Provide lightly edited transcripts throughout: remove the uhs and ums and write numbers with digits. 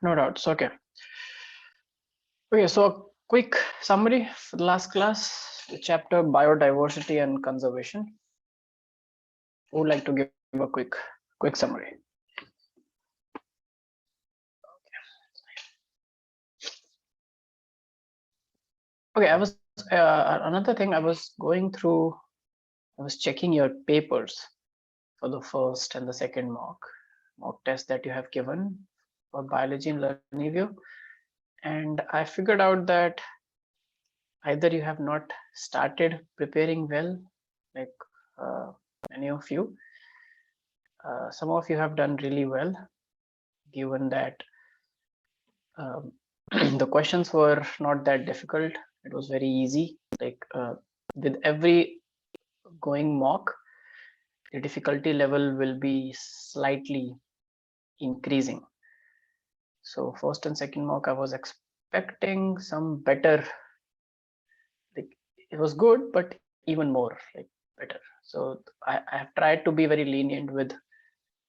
No doubts. Okay. Okay, so a quick summary for the last class, the chapter biodiversity and conservation. Who would like to give a quick summary? Okay, I was another thing I was going through. I was checking your papers for the first and the second mock test that you have given for biology in Learnivio, and I figured out that either you have not started preparing well, like many of you. Some of you have done really well, given that the questions were not that difficult. It was very easy. Like with every going mock, the difficulty level will be slightly increasing. So first and second mock, I was expecting some better. Like it was good, but even more like better. So I have tried to be very lenient with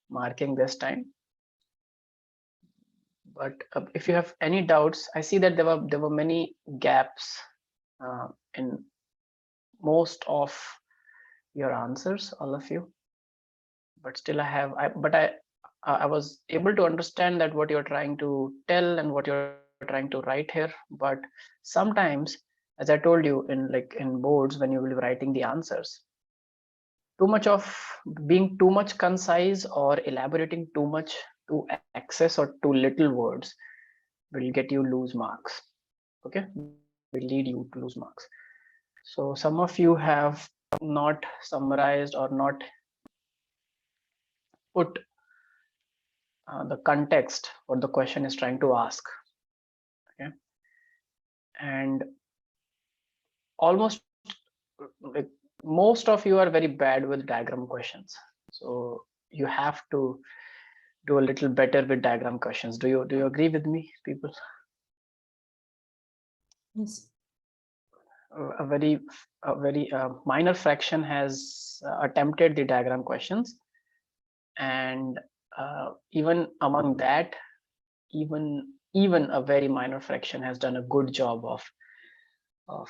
marking this time. But if you have any doubts, I see that there were many gaps in most of your answers, all of you. But still, I was able to understand that what you're trying to tell and what you're trying to write here. But sometimes, as I told you in boards, when you will be writing the answers, being too much concise or elaborating too much to excess or too little words will get you lose marks. Okay, will lead you to lose marks. So some of you have not summarized or not put the context what the question is trying to ask. Okay, and almost like most of you are very bad with diagram questions, so you have to do a little better with diagram questions. Do you agree with me, people? Yes. A very minor fraction has attempted the diagram questions, and even among that, even a very minor fraction has done a good job of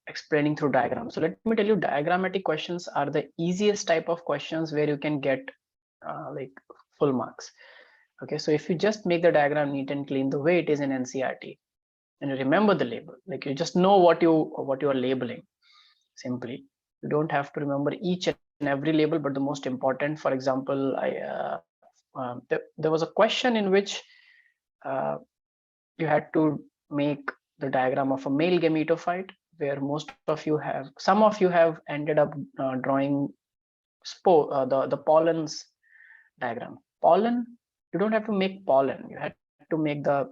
explaining through diagrams. So let me tell you, diagrammatic questions are the easiest type of questions where you can get like full marks. Okay, so if you just make the diagram neat and clean the way it is in NCERT, and you remember the label, like you just know what you are labeling. Simply, you don't have to remember each and every label, but the most important. For example, there was a question in which you had to make the diagram of a male gametophyte, where some of you have ended up drawing the pollens diagram. Pollen, you don't have to make pollen, you had to make the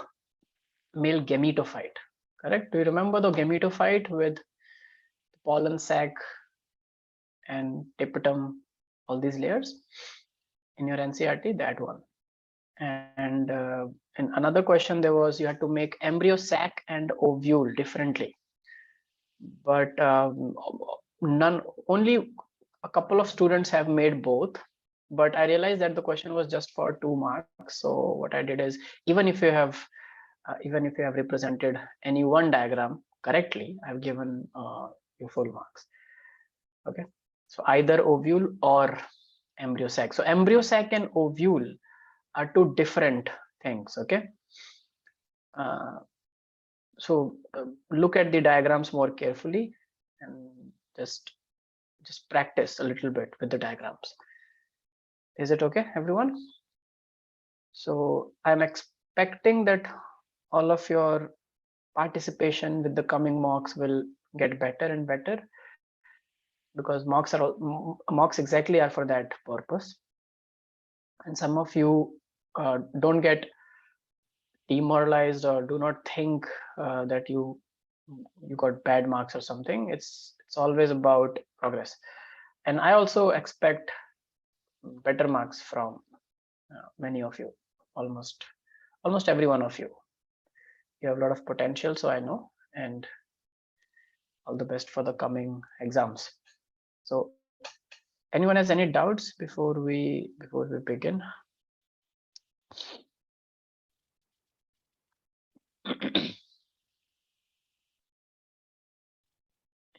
male gametophyte. Correct? Do you remember the gametophyte with the pollen sac and tapetum, all these layers in your NCERT? That one. And in another question, there was you had to make embryo sac and ovule differently, but only a couple of students have made both. But I realized that the question was just for 2 marks. So what I did is, even if you have represented any one diagram correctly, I've given you full marks. Okay, so either ovule or embryo sac. So embryo sac and ovule are two different things. Okay, so look at the diagrams more carefully and just practice a little bit with the diagrams. Is it okay, everyone? So I'm expecting that all of your participation with the coming mocks will get better and better, because mocks exactly are for that purpose. And some of you don't get demoralized or do not think that you got bad marks or something. It's always about progress. And I also expect better marks from many of you, almost every one of you. You have a lot of potential, so I know, and all the best for the coming exams. So anyone has any doubts before we begin?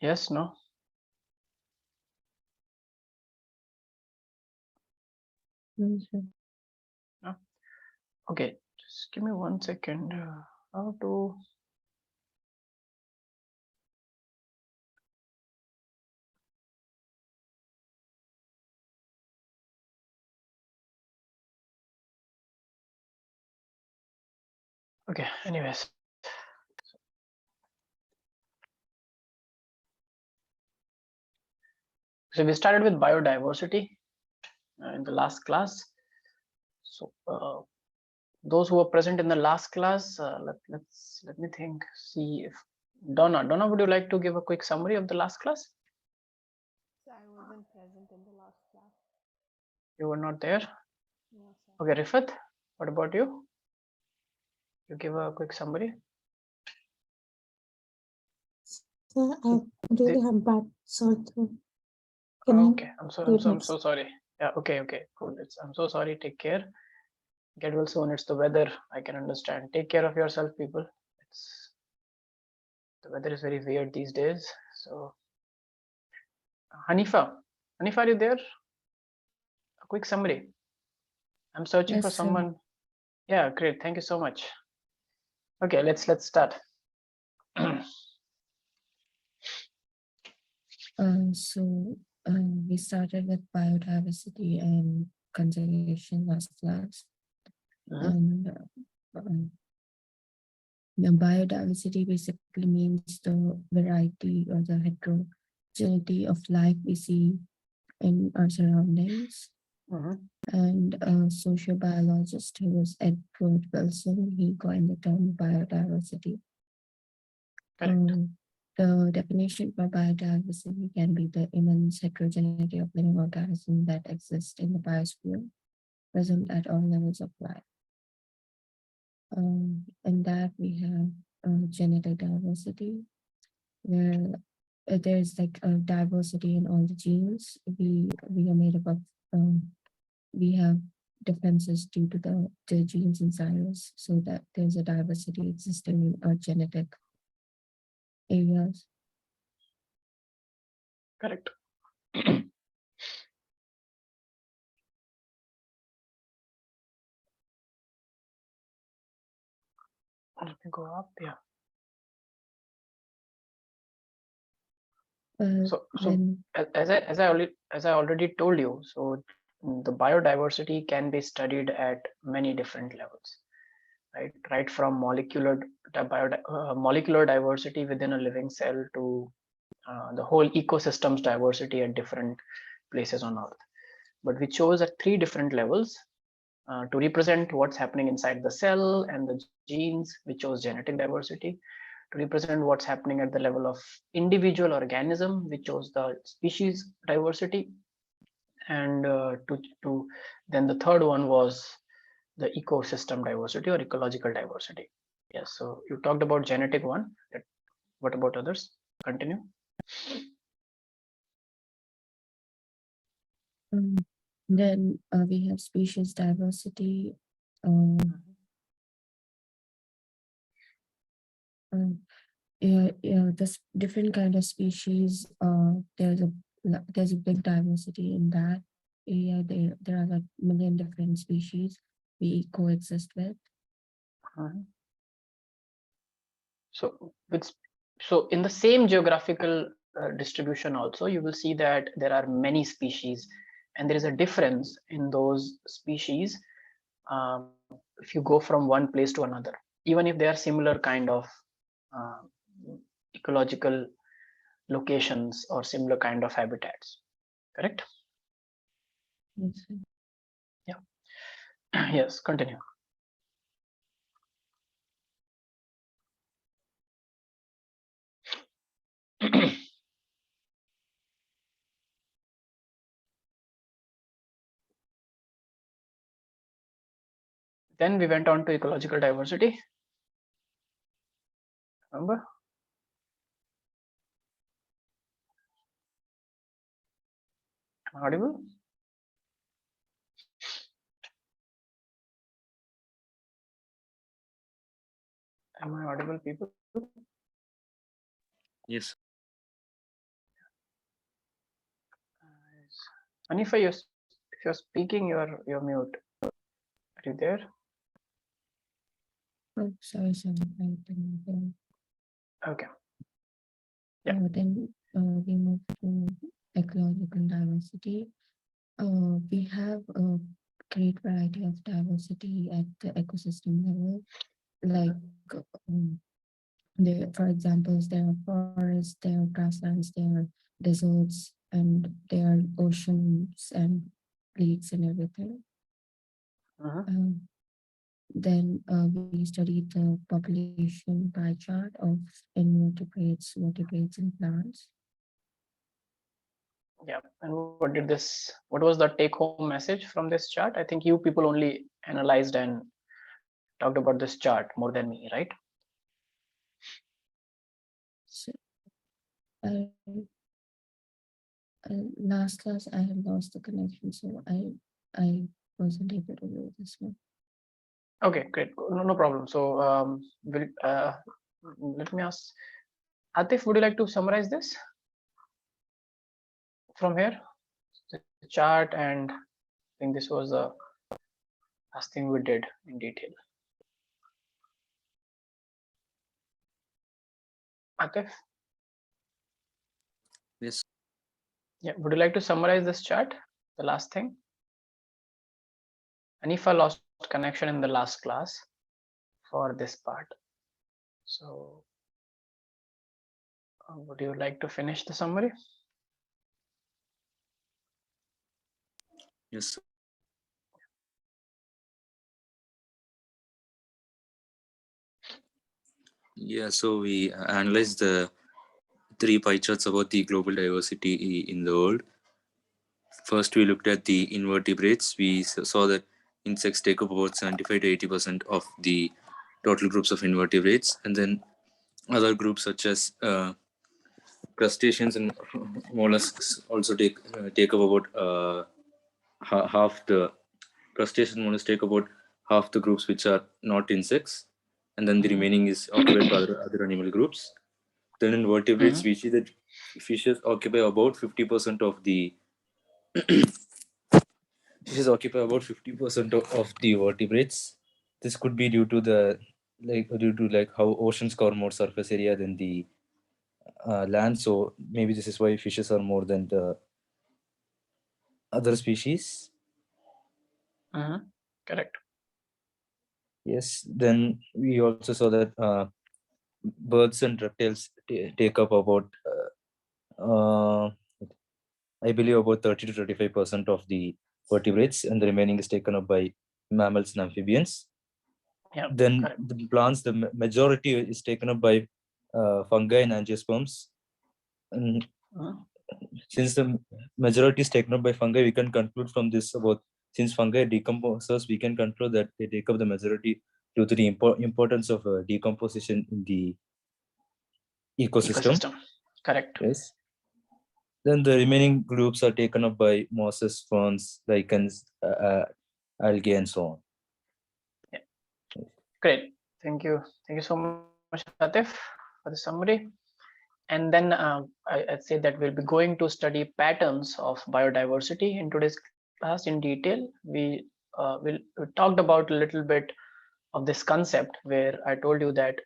Yes, no? No, sir. No? Okay, just give me 1 second. How to... Okay, anyways. So we started with biodiversity in the last class. So those who were present in the last class, let me think, see if Donna, would you like to give a quick summary of the last class? So I wasn't present in the last class. You were not there? No, sir. Okay, Rifat, what about you? You give a quick summary. Sir, I really have bad sore throat. Okay, I'm repeat so sorry. Yeah, okay, cool. I'm so sorry. Take care. Get well soon. It's the weather. I can understand. Take care of yourself, people. The weather is very weird these days. So, Hanifa, are you there? A quick summary. I'm searching for Yes, sir. someone. Yeah, great. Thank you so much. Okay, let's start. So we started with biodiversity and conservation last class. And the biodiversity basically means the variety or the heterogeneity of life we see in our surroundings. And a sociobiologist who was Edward Wilson, he coined the term biodiversity. The definition for biodiversity can be the immense heterogeneity of living organisms that exist in the biosphere, present at all levels of life. And that we have genetic diversity, where there's like a diversity in all the genes. We are made up of, we have differences due to the genes inside us, so that there's a diversity existing in our genetic areas. Correct. Let me go up. Yeah. So as I already told you, so the biodiversity can be studied at many different levels, right from molecular diversity within a living cell to the whole ecosystem's diversity at different places on Earth. But we chose at 3 different levels to represent what's happening inside the cell and the genes. We chose genetic diversity. To represent what's happening at the level of individual organism, we chose the species diversity. And then the third one was the ecosystem diversity or ecological diversity. Yes, so you talked about genetic one. What about others? Continue. Then we have species diversity. This different kind of species. There's a big diversity in that area. There are like million different species we coexist with. So in the same geographical distribution also, you will see that there are many species, and there is a difference in those species if you go from one place to another, even if they are similar kind of ecological locations or similar kind of habitats. Correct? Yes. Yeah. Yes, continue. Then we went on to ecological diversity. Remember? Am I audible? Am I audible, people? Yes. Anifa, if you're speaking, you're mute. Are you there? Oh, sorry, I didn't hear. Okay. Yeah. Then we move to ecological diversity. We have a great variety of diversity at the ecosystem level. Like there, for examples, there are forests, there are grasslands, there are deserts, and there are oceans and lakes and everything. Then we studied the population pie chart of invertebrates, vertebrates, and plants. Yeah. And what was the take home message from this chart? I think you people only analyzed and talked about this chart more than me, right? So, last class I had lost the connection, so I wasn't able to do this one. Okay, great. No problem. So let me ask, Atif, would you like to summarize this from here? The chart, and I think this was the last thing we did in detail. Atif? Yes. Yeah, would you like to summarize this chart, the last thing? Anifa lost connection in the last class for this part. So would you like to finish the summary? Yes. Yeah, so we analyzed the 3 pie charts about the global diversity in the world. First, we looked at the invertebrates. We saw that insects take up about 75 to 80% of the total groups of invertebrates, and then other groups such as crustaceans and mollusks also take up about half the crustacean mollusks take about half the groups which are not insects, and then the remaining is occupied by other animal groups. Then in vertebrates, we see that fishes occupy about 50% of the vertebrates. This could be due to how oceans cover more surface area than the land. So maybe this is why fishes are more than the other species. Correct. Yes. Then we also saw that birds and reptiles take up about I believe about 30 to 35% of the vertebrates, and the remaining is taken up by mammals and amphibians. Yeah, then correct. the plants, the majority is taken up by fungi and angiosperms. And since the majority is taken up by fungi, we can conclude from this about, since fungi decomposers, we can conclude that they take up the majority due to the importance of decomposition in the ecosystem. Correct. Yes. Then the remaining groups are taken up by mosses, ferns, lichens, algae, and so on. Yeah. Great. Thank you so much, Atif, for the summary. And then I'd say that we'll be going to study patterns of biodiversity in today's class in detail. We talked about a little bit of this concept where I told you that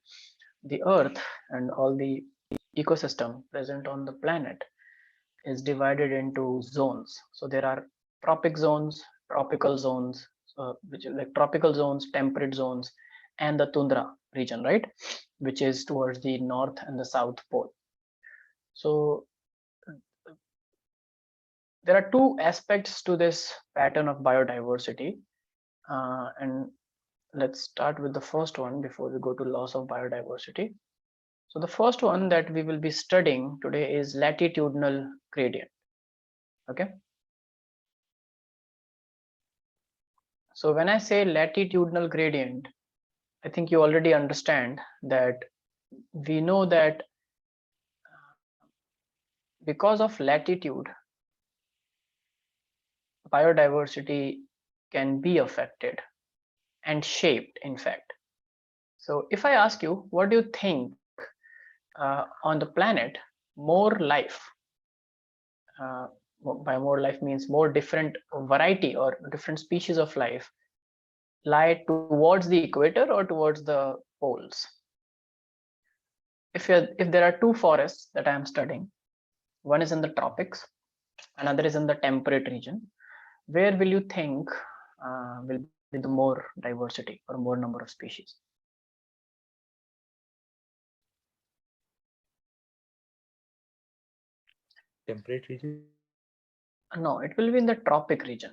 the Earth and all the ecosystem present on the planet is divided into zones. So there are tropic zones, tropical zones, which is like tropical zones, temperate zones, and the tundra region, right, which is towards the north and the south pole. So there are two aspects to this pattern of biodiversity, and let's start with the first one before we go to loss of biodiversity. So the first one that we will be studying today is latitudinal gradient. Okay. So when I say latitudinal gradient, I think you already understand that we know that because of latitude, biodiversity can be affected and shaped, in fact. So if I ask you, what do you think on the planet more life, by more life means more different variety or different species of life, lie towards the equator or towards the poles? If there are two forests that I am studying, one is in the tropics, another is in the temperate region, where will you think will be the more diversity or more number of species? Temperate region? No, it will be in the tropic region.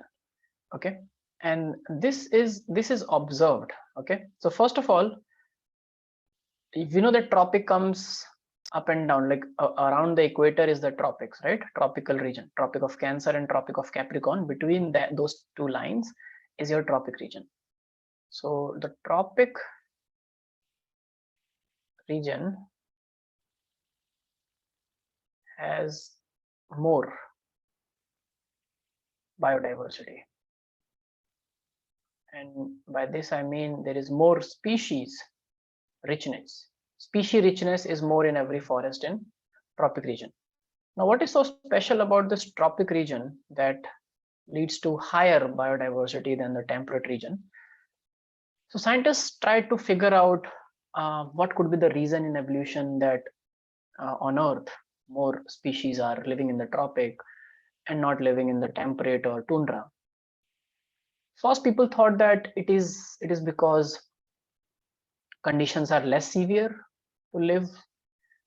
Okay, and this is observed. Okay, so first of all, we know that tropic comes up and down, like around the equator is the tropics, right? Tropical region, Tropic of Cancer and Tropic of Capricorn, between those two lines is your tropic region. So the tropic region has more biodiversity, and by this I mean there is more species richness. Species richness is more in every forest in tropic region. Now, what is so special about this tropic region that leads to higher biodiversity than the temperate region? So scientists tried to figure out what could be the reason in evolution that on Earth more species are living in the tropic and not living in the temperate or tundra. First, people thought that it is because conditions are less severe to live,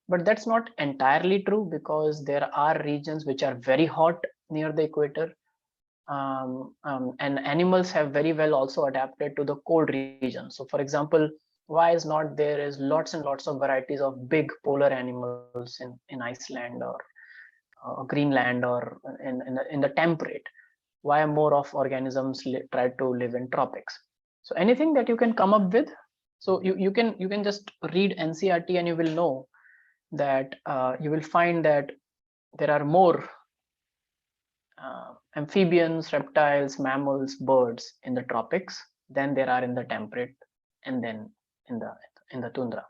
but that's not entirely true, because there are regions which are very hot near the equator, and animals have very well also adapted to the cold region. So for example, why is not there is lots and lots of varieties of big polar animals in Iceland or Greenland or in the temperate? Why more of organisms try to live in tropics? So anything that you can come up with, so you can just read NCERT and you will know that you will find that there are more amphibians, reptiles, mammals, birds in the tropics than there are in the temperate and then in the tundra.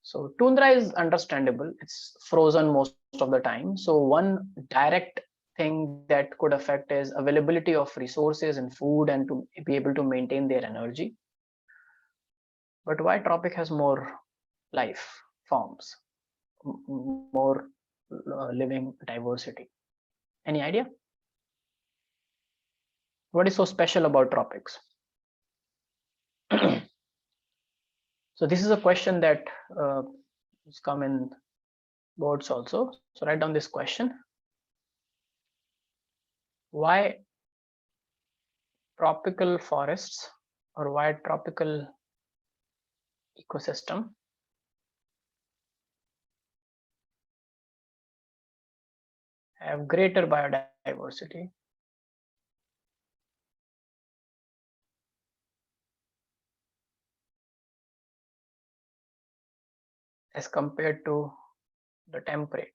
So tundra is understandable, it's frozen most of the time. So one direct thing that could affect is availability of resources and food and to be able to maintain their energy. But why tropic has more life forms, more living diversity? Any idea? What is so special about tropics? So this is a question that has come in boards also. So write down this question. Why tropical forests, or why tropical ecosystem have greater biodiversity as compared to the temperate?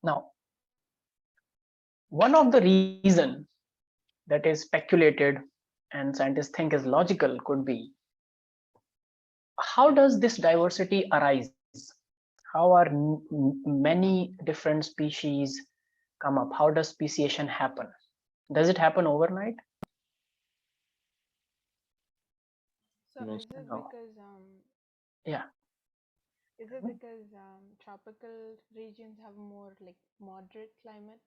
Now, one of the reason that is speculated and scientists think is logical could be, how does this diversity arise? How are many different species come up? How does speciation happen? Does it happen overnight? So No, is it no. because Yeah. is it because tropical regions have more like moderate climate?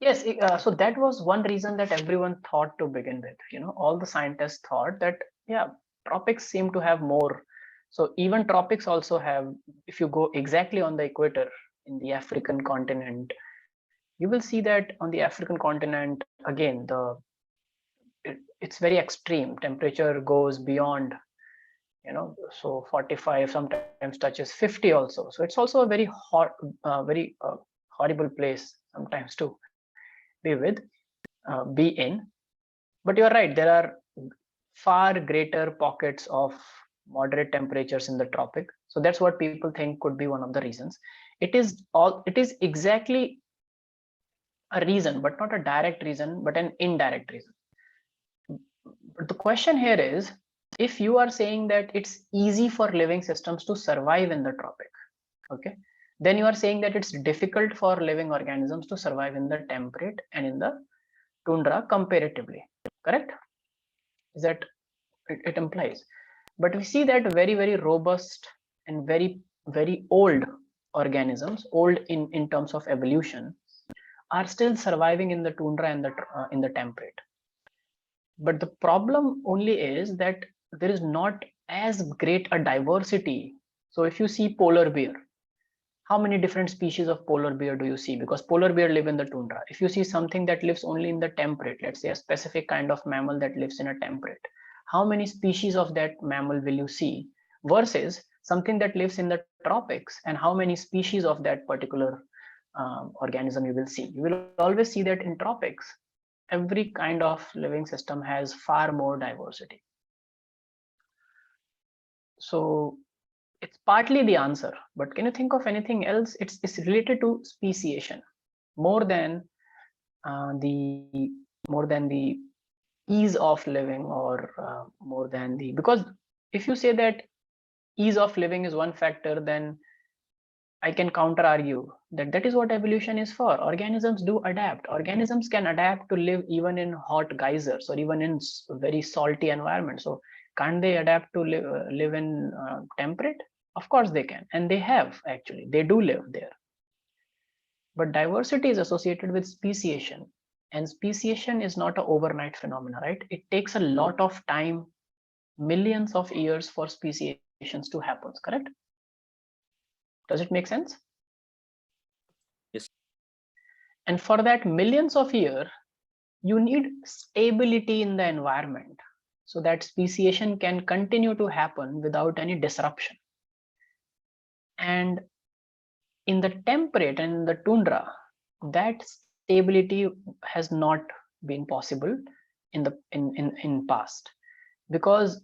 Yes, so that was one reason that everyone thought to begin with. All the scientists thought that, yeah, tropics seem to have more. So even tropics also have, if you go exactly on the equator in the African continent, you will see that on the African continent, again, it's very extreme. Temperature goes beyond, so 45, sometimes touches 50 also. So it's also a very hot, very horrible place sometimes to be in. But you're right, there are far greater pockets of moderate temperatures in the tropic. So that's what people think could be one of the reasons. It is exactly a reason, but not a direct reason, but an indirect reason. But the question here is, if you are saying that it's easy for living systems to survive in the tropic, okay, then you are saying that it's difficult for living organisms to survive in the temperate and in the tundra comparatively, correct? Is that it implies? But we see that very robust and very old organisms, old in terms of evolution, are still surviving in the tundra and in the temperate. But the problem only is that there is not as great a diversity. So if you see polar bear, how many different species of polar bear do you see? Because polar bear live in the tundra. If you see something that lives only in the temperate, let's say a specific kind of mammal that lives in a temperate, how many species of that mammal will you see versus something that lives in the tropics, and how many species of that particular organism you will see? You will always see that in tropics, every kind of living system has far more diversity. So it's partly the answer, but can you think of anything else? It's related to speciation more than the ease of living, or more than the, because if you say that ease of living is one factor, then I can counter argue that that is what evolution is for. Organisms do adapt. Organisms can adapt to live even in hot geysers or even in very salty environments. So can't they adapt to live in temperate? Of course they can, and they have actually. They do live there. But diversity is associated with speciation, and speciation is not an overnight phenomenon, right? It takes a lot of time, millions of years for speciations to happen, correct? Does it make sense? Yes. And for that millions of years, you need stability in the environment so that speciation can continue to happen without any disruption. And in the temperate and in the tundra, that stability has not been possible in past, because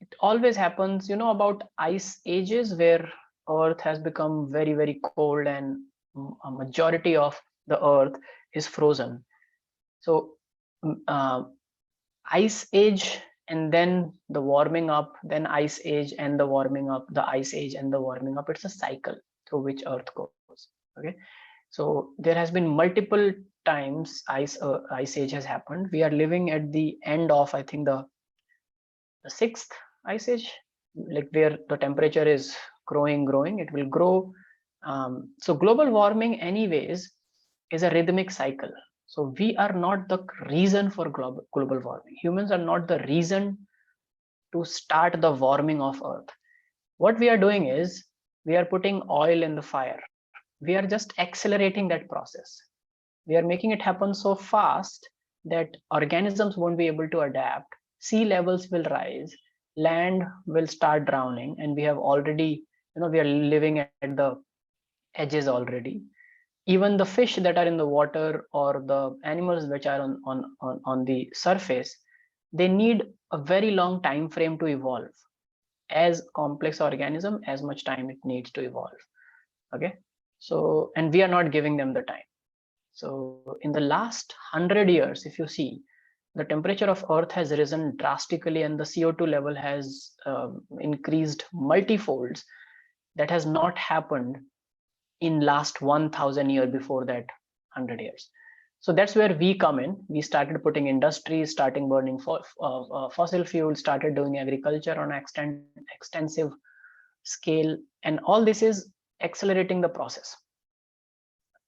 it always happens, about ice ages where earth has become very cold and a majority of the earth is frozen. So ice age and then the warming up, then ice age and the warming up, the ice age and the warming up. It's a cycle through which earth goes. Okay, so there has been multiple times ice age has happened. We are living at the end of, I think, the sixth ice age, like where the temperature is growing. It will grow. So global warming anyways is a rhythmic cycle. So we are not the reason for global warming. Humans are not the reason to start the warming of earth. What we are doing is we are putting oil in the fire. We are just accelerating that process. We are making it happen so fast that organisms won't be able to adapt. Sea levels will rise, land will start drowning, and we have already, we are living at the edges already. Even the fish that are in the water or the animals which are on the surface, they need a very long time frame to evolve. As complex organism, as much time it needs to evolve. Okay, so, and we are not giving them the time. So in the last 100 years, if you see, the temperature of earth has risen drastically and the CO2 level has increased multifolds. That has not happened in last 1000 years before that 100 years. So that's where we come in. We started putting industries, starting burning fossil fuels, started doing agriculture on an extensive scale, and all this is accelerating the process.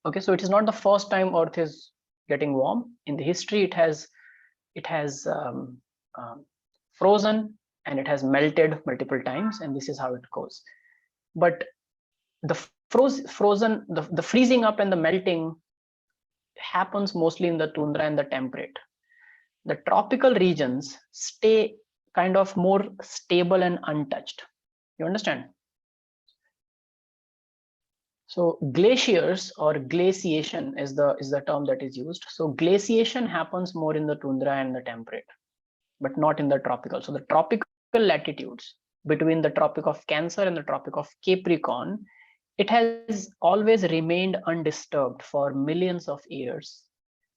Okay, so it is not the first time earth is getting warm. In the history, it has frozen and it has melted multiple times, and this is how it goes. But the the freezing up and the melting happens mostly in the tundra and the temperate. The tropical regions stay kind of more stable and untouched. You understand? So glaciers or glaciation is the term that is used. So glaciation happens more in the tundra and the temperate, but not in the tropical. So the tropical latitudes between the Tropic of Cancer and the Tropic of Capricorn, it has always remained undisturbed for millions of years,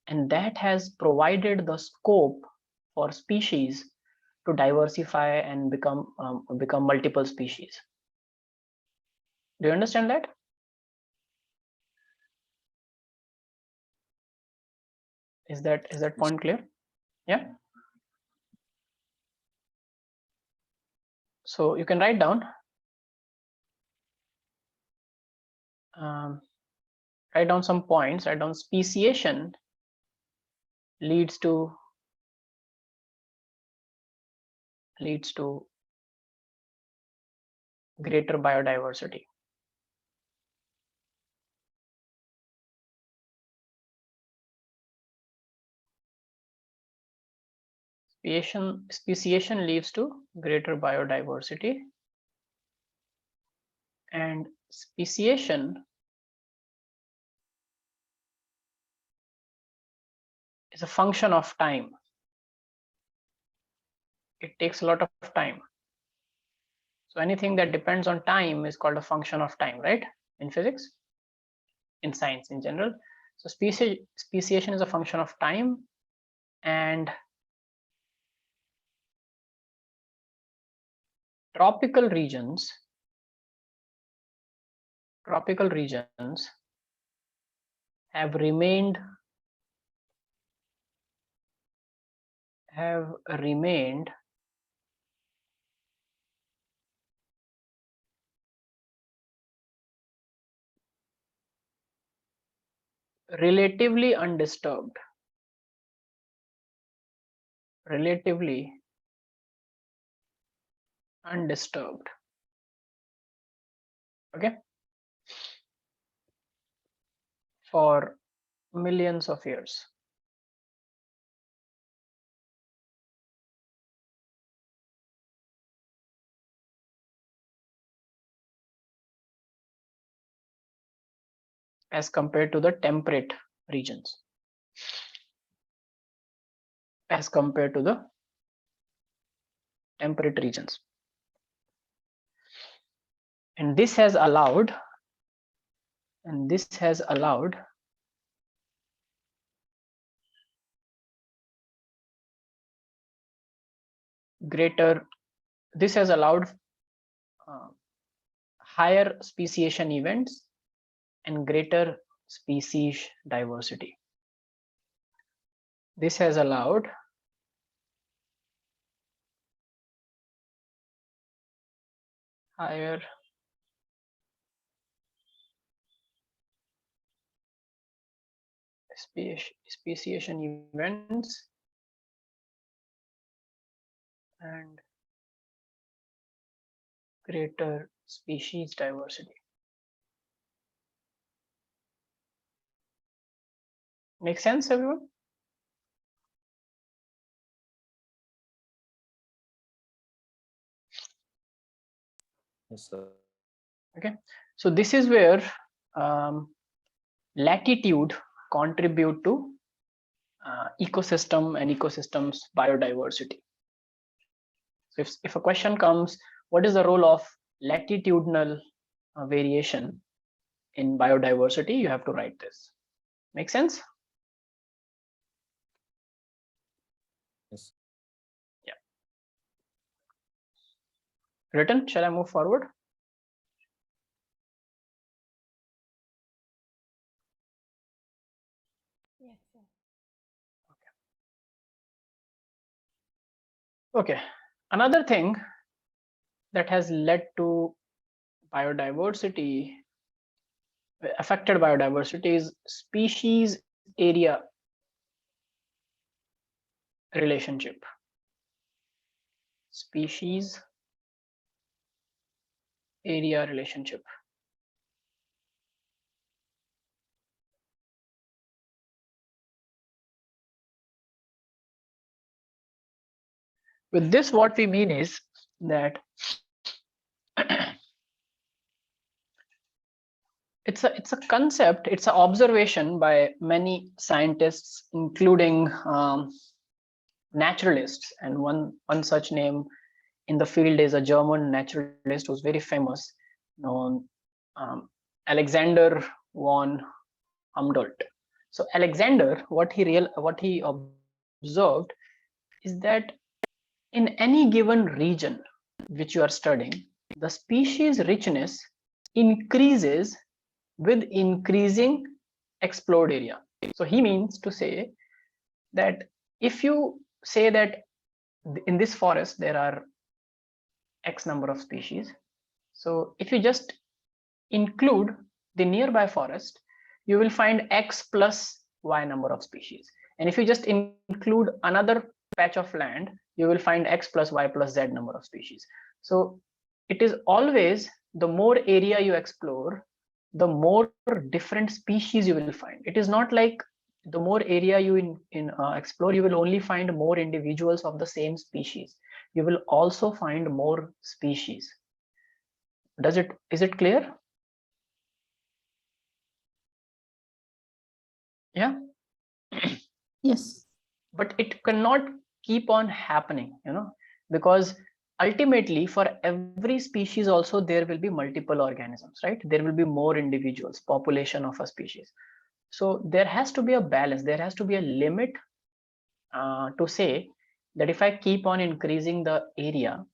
and that has provided the scope for species to diversify and become multiple species. Do you understand that? Is that point clear? Yeah. So you can write down. Write down some points. Write down speciation leads to greater biodiversity. Speciation leads to greater biodiversity, and speciation is a function of time. It takes a lot of time. So anything that depends on time is called a function of time, right? In physics, in science in general. So speciation is a function of time, and tropical regions have remained relatively undisturbed. Okay, for millions of years. As compared to the temperate regions. And this has allowed higher speciation events and greater species diversity. This has allowed higher speciation events and greater species diversity. Make sense, everyone? Yes, sir. Okay, so this is where latitude contribute to ecosystem and ecosystems biodiversity. So if a question comes, what is the role of latitudinal variation in biodiversity, you have to write this. Make sense? Yes. Yeah. Written, shall I move forward? Yes, sir. Okay, another thing that has led to biodiversity, affected biodiversity, is species area relationship. Species area relationship. With this, what we mean is that it's a concept, it's an observation by many scientists, including naturalists, and one such name in the field is a German naturalist who's very famous, known Alexander von Humboldt. So Alexander, what he observed is that in any given region which you are studying, the species richness increases with increasing explored area. So he means to say that if you say that in this forest there are X number of species, so if you just include the nearby forest, you will find X plus Y number of species. And if you just include another patch of land, you will find X plus Y plus Z number of species. So it is always the more area you explore, the more different species you will find. It is not like the more area you explore, you will only find more individuals of the same species. You will also find more species. Is it clear? Yeah. Yes. But it cannot keep on happening, because ultimately for every species also there will be multiple organisms, right? There will be more individuals, population of a species. So there has to be a balance, there has to be a limit to say that if I keep on increasing the area,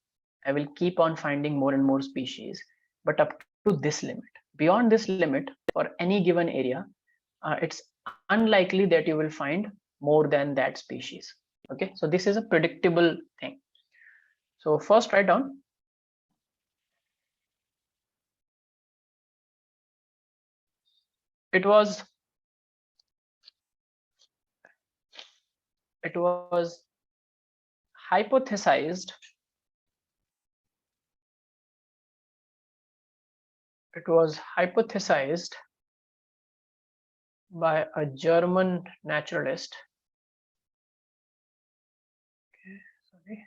I will keep on finding more and more species, but up to this limit. Beyond this limit, for any given area, it's unlikely that you will find more than that species. Okay, so this is a predictable thing. So first write down it was hypothesized by a German naturalist. Okay, sorry.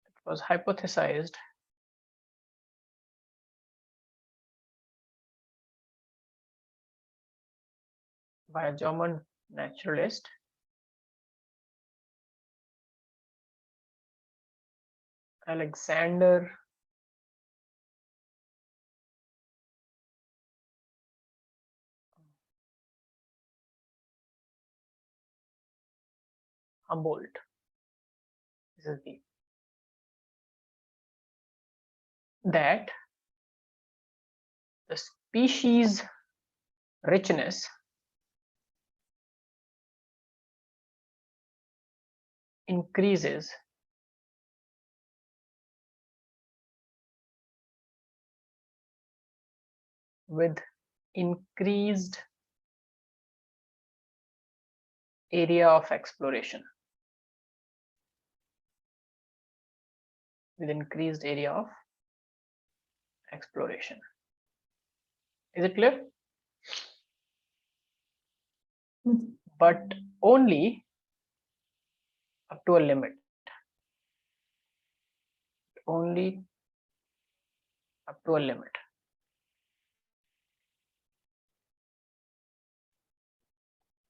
It was hypothesized by a German naturalist Alexander Humboldt. This is that the species richness increases with increased area of exploration. With increased area of exploration. Is it clear? But only up to a limit. Only up to a limit.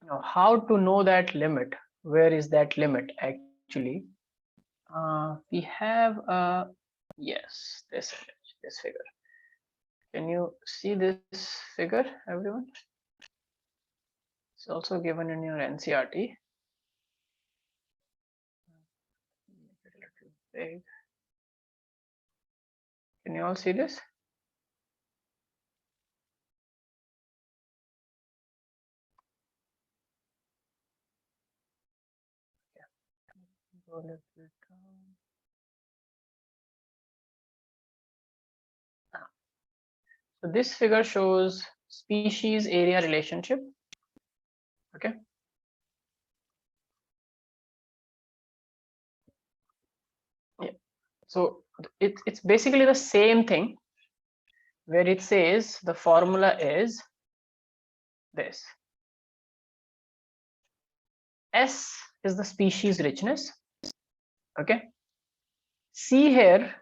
Now, how to know that limit? Where is that limit actually? We have yes, this figure. Can you see this figure, everyone? It's also given in your NCERT. Make it a little big. Can you all see this? Go a little down. So this figure shows species area relationship. Okay. Yeah. So it's basically the same thing, where it says the formula is this. S is the species richness. Okay. C here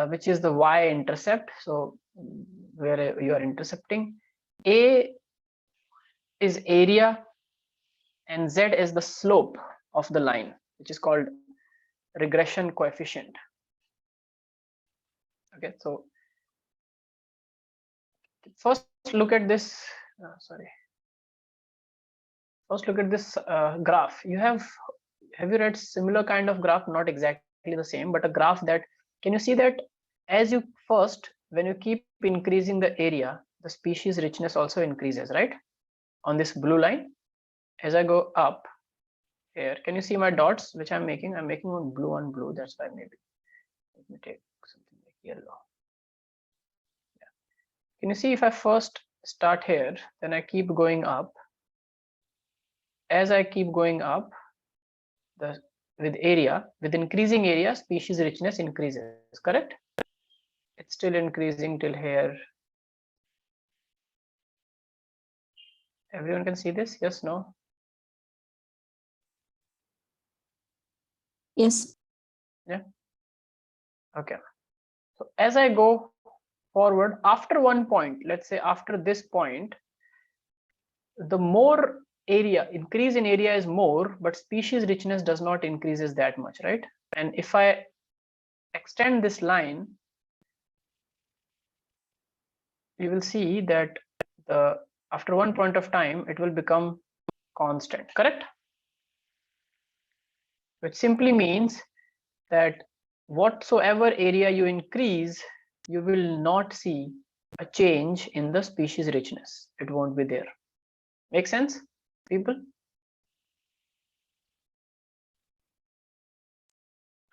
which is the y-intercept. So where you are intercepting, A is area and Z is the slope of the line, which is called regression coefficient. Okay, so first look at this. First look at this graph. Have you read similar kind of graph? Not exactly the same, but a graph that, can you see that as you when you keep increasing the area, the species richness also increases, right? On this blue line, as I go up here, can you see my dots which I'm making? I'm making on blue. That's why maybe let me take something like yellow. Yeah. Can you see if I first start here, then I keep going up. As I keep going up, with increasing area, species richness increases, correct? It's still increasing till here. Everyone can see this? Yes, no? Yes. Yeah. Okay. So as I go forward, after one point, let's say after this point, the more area, increase in area is more, but species richness does not increases that much, right? And if I extend this line, you will see that after one point of time, it will become constant, correct? Which simply means that whatsoever area you increase, you will not see a change in the species richness. It won't be there. Make sense, people?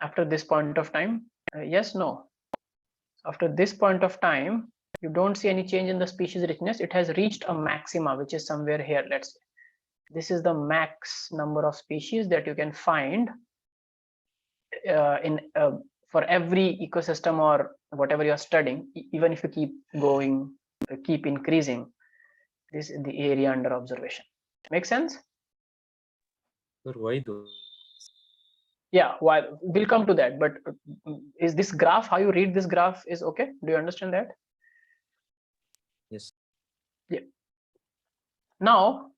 After this point of time, yes, no? After this point of time, you don't see any change in the species richness. It has reached a maxima, which is somewhere here. Let's say this is the max number of species that you can find for every ecosystem or whatever you are studying. Even if you keep going, keep increasing, this is the area under observation. Make sense? Sir, why though? Yeah, why? We'll come to that. But is this graph, how you read this graph is okay? Do you understand that? Yes. Yeah. Now,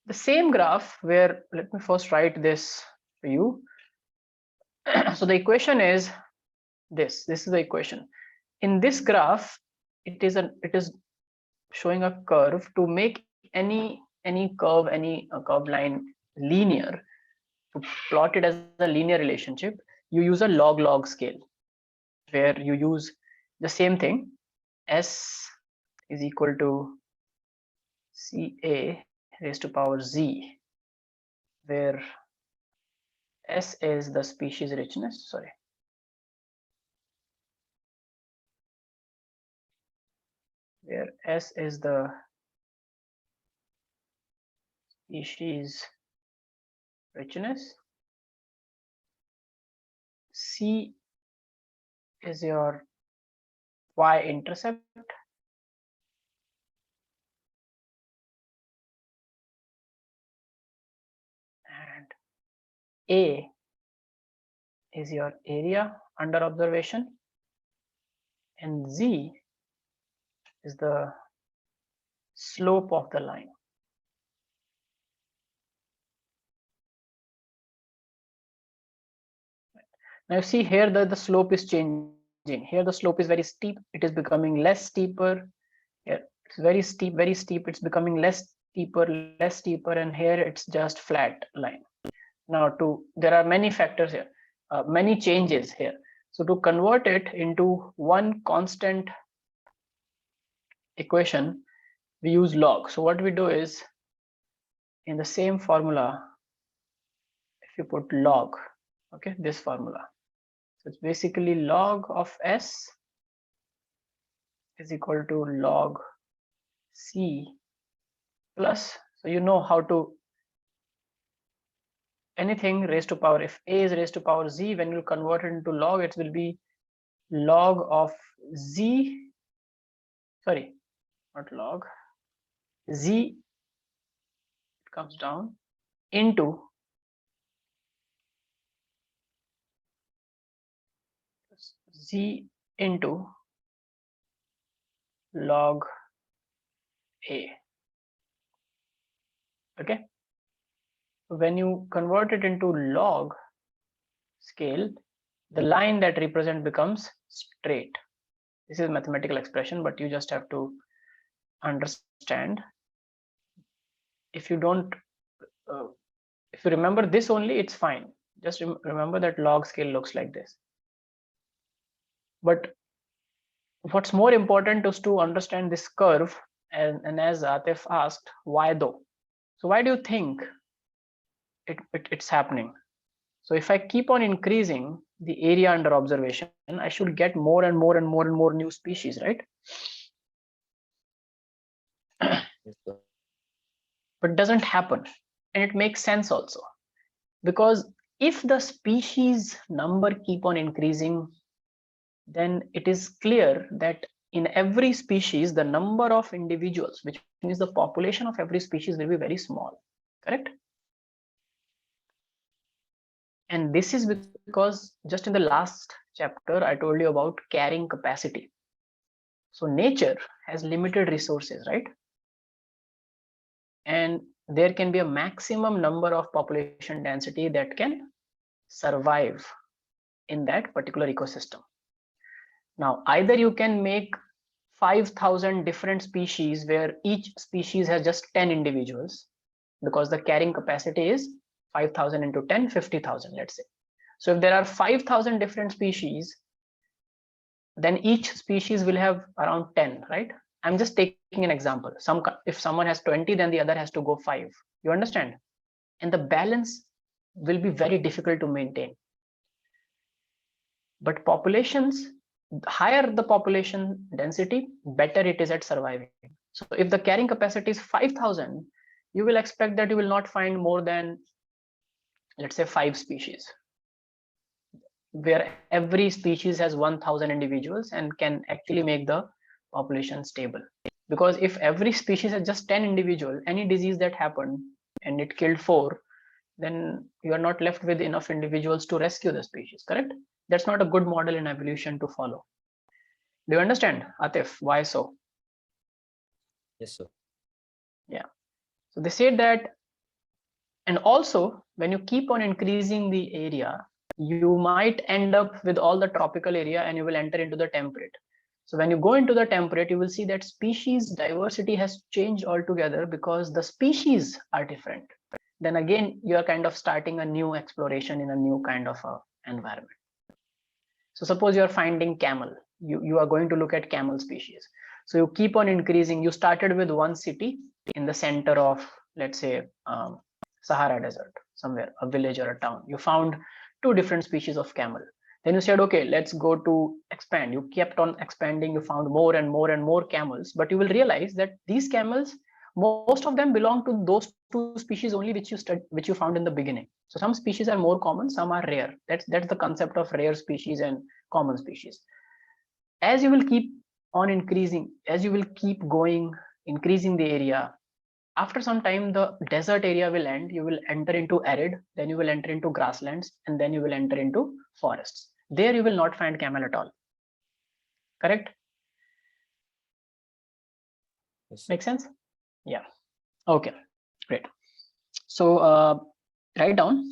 the same graph where, let me first write this for you. So the equation is this is the equation. In this graph, it is showing a curve. To make any curve, any curved line linear, to plot it as a linear relationship, you use a log scale, where you use the same thing. S is equal to CA raised to power Z, where S is the species richness, where S is the species richness, C is your y-intercept, and A is your area under observation, and Z is the slope of the line. Now you see here that the slope is changing. Here the slope is very steep. It is becoming less steeper. Here it's very steep, it's becoming less steeper, and here it's just flat line. Now there are many factors here, many changes here. So to convert it into one constant equation, we use log. So what we do is, in the same formula, if you put log, okay, this formula, so it's basically log of S is equal to log C plus, so you know how to, anything raised to power, if A is raised to power Z, when you convert it into log, it will be log of Z, sorry, not log, Z, it comes down into z into log a. Okay, when you convert it into log scale, the line that represent becomes straight. This is mathematical expression, but you just have to understand. If you don't if you remember this only, it's fine. Just remember that log scale looks like this. But what's more important is to understand this curve, and as Atif asked, why though? So why do you think it's happening? So if I keep on increasing the area under observation, I should get more and more and more and more new species, right? Yes, sir. But doesn't happen, and it makes sense also, because if the species number keep on increasing, then it is clear that in every species the number of individuals, which means the population of every species, will be very small, correct? And this is because just in the last chapter I told you about carrying capacity. So nature has limited resources, right? And there can be a maximum number of population density that can survive in that particular ecosystem. Now, either you can make 5,000 different species where each species has just 10 individuals, because the carrying capacity is 5,000 into 10, 50,000, let's say. So if there are 5,000 different species, then each species will have around 10, right? I'm just taking an example. If someone has 20, then the other has to go 5. You understand? And the balance will be very difficult to maintain. But populations, higher the population density, better it is at surviving. So if the carrying capacity is 5,000, you will expect that you will not find more than, let's say, 5 species, where every species has 1,000 individuals and can actually make the population stable. Because if every species has just 10 individuals, any disease that happened and it killed 4, then you are not left with enough individuals to rescue the species, correct? That's not a good model in evolution to follow. Do you understand, Atif, why so? Yes, sir. Yeah. So they said that, and also when you keep on increasing the area, you might end up with all the tropical area and you will enter into the temperate. So when you go into the temperate, you will see that species diversity has changed altogether because the species are different. Then again, you are kind of starting a new exploration in a new kind of environment. So suppose you are finding camel, you are going to look at camel species. So you keep on increasing. You started with one city in the center of, let's say, Sahara Desert, somewhere, a village or a town. You found 2 different species of camel. Then you said, okay, let's go to expand. You kept on expanding. You found more and more and more camels, but you will realize that these camels, most of them belong to those 2 species only which you found in the beginning. So some species are more common, some are rare. That's the concept of rare species and common species. As you will keep on increasing, as you will keep going, increasing the area, after some time the desert area will end. You will enter into arid, then you will enter into grasslands, and then you will enter into forests. There you will not find camel at all, correct? Yes. Make sense? Yeah. Okay, great. So write down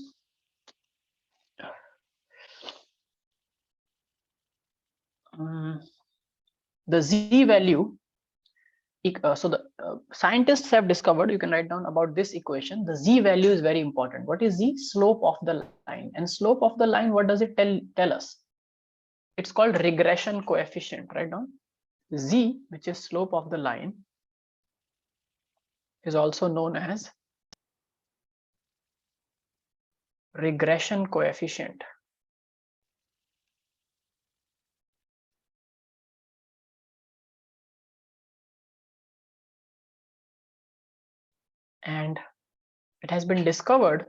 the z value. So the scientists have discovered, you can write down about this equation. The z value is very important. What is z? Slope of the line. And slope of the line, what does it tell us? It's called regression coefficient. Write down z, which is slope of the line, is also known as regression coefficient. And it has been discovered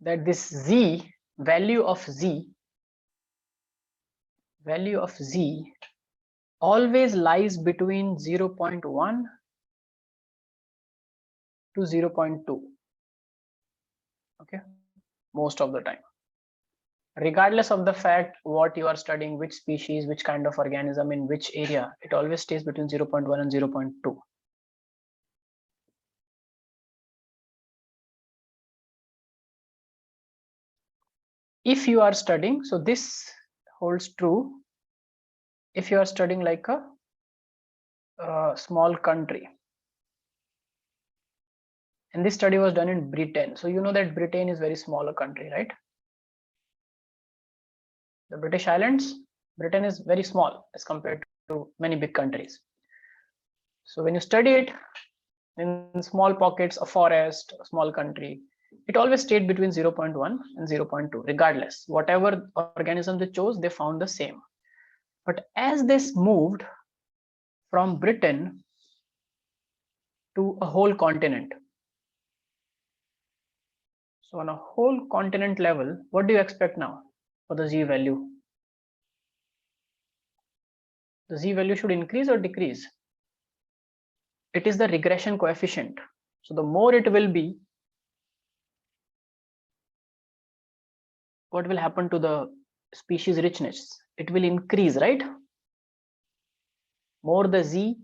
that this z value of z value of Z always lies between 0.1 to 0.2. Okay, most of the time, regardless of the fact what you are studying, which species, which kind of organism, in which area, it always stays between 0.1 and 0.2. If you are studying, so this holds true if you are studying like a small country. And this study was done in Britain. So you know that Britain is very small a country, right? The British Islands, Britain is very small as compared to many big countries. So when you study it in small pockets, a forest, a small country, it always stayed between 0.1 and 0.2, regardless. Whatever organism they chose, they found the same. But as this moved from Britain to a whole continent, so on a whole continent level, what do you expect now for the Z value? The Z value should increase or decrease? It is the regression coefficient. So the more it will be, what will happen to the species richness? It will increase, right? More the Z,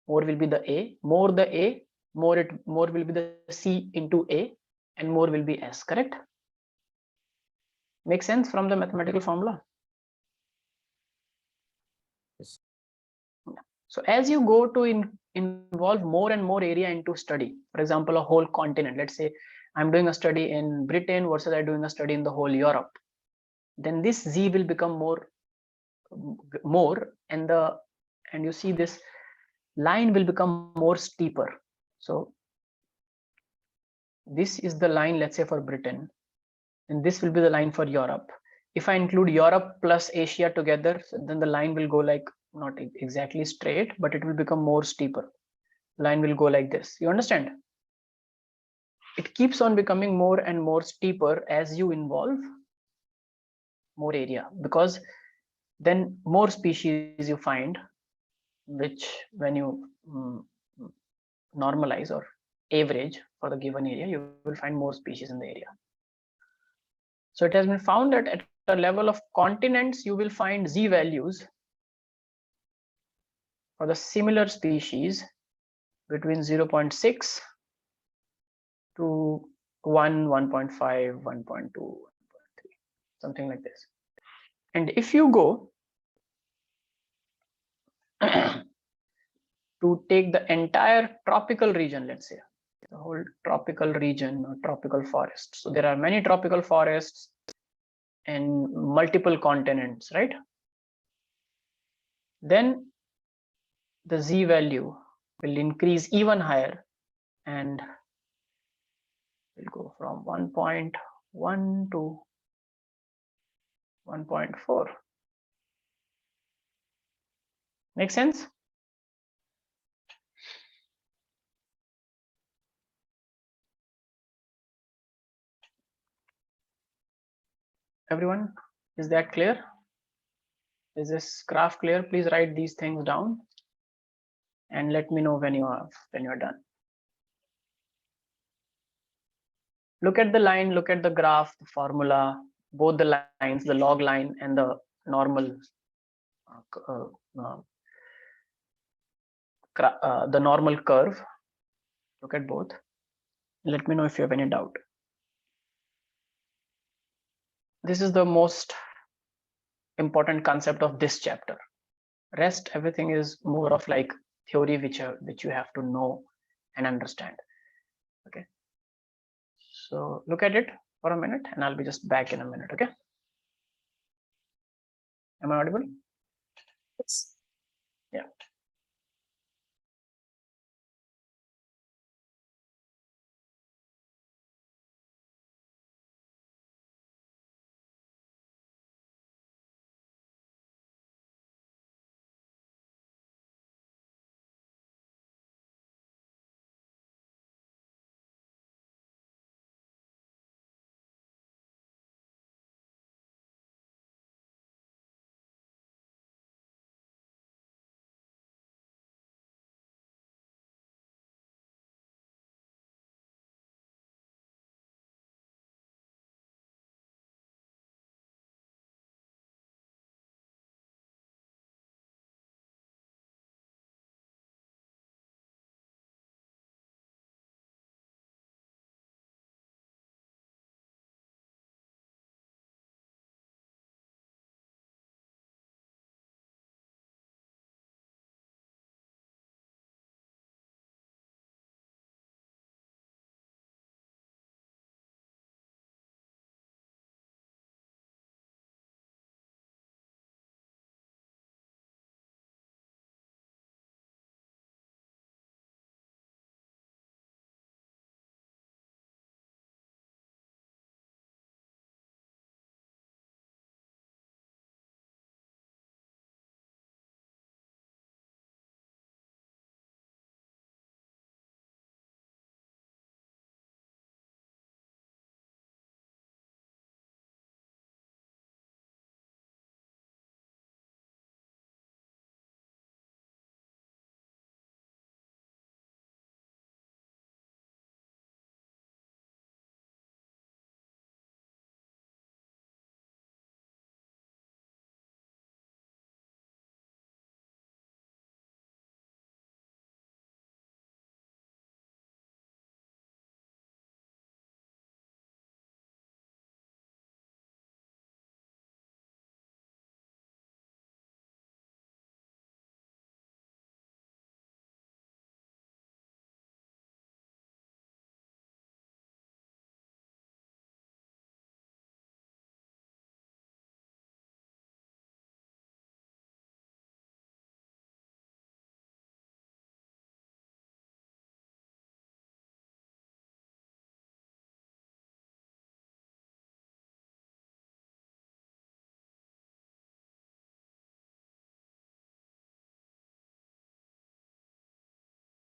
more will be the A, more the A, more will be the C into A, and more will be S, correct? Makes sense from the mathematical formula? Yes. So as you go to involve more and more area into study, for example, a whole continent, let's say I'm doing a study in Britain versus I'm doing a study in the whole Europe, then this Z will become more, and you see this line will become more steeper. So this is the line, let's say for Britain, and this will be the line for Europe. If I include Europe plus Asia together, then the line will go like not exactly straight, but it will become more steeper. Line will go like this. You understand? It keeps on becoming more and more steeper as you involve more area, because then more species you find, which when you normalize or average for the given area, you will find more species in the area. So it has been found that at the level of continents, you will find Z values for the similar species between 0.6 to 1, 1.5, 1.2, 1.3, something like this. And if you go to take the entire tropical region, let's say the whole tropical region or tropical forest. So there are many tropical forests and multiple continents, right? Then the Z value will increase even higher and will go from 1.1 to 1.4. Make sense? Everyone, is that clear? Is this graph clear? Please write these things down and let me know when you're done. Look at the line, look at the graph, the formula, both the lines, the log line and the normal the normal curve. Look at both. Let me know if you have any doubt. This is the most important concept of this chapter. Rest, everything is more of like theory which you have to know and understand. Okay. So look at it for a minute and I'll be just back in a minute. Okay. Am I audible? Yes. Yeah.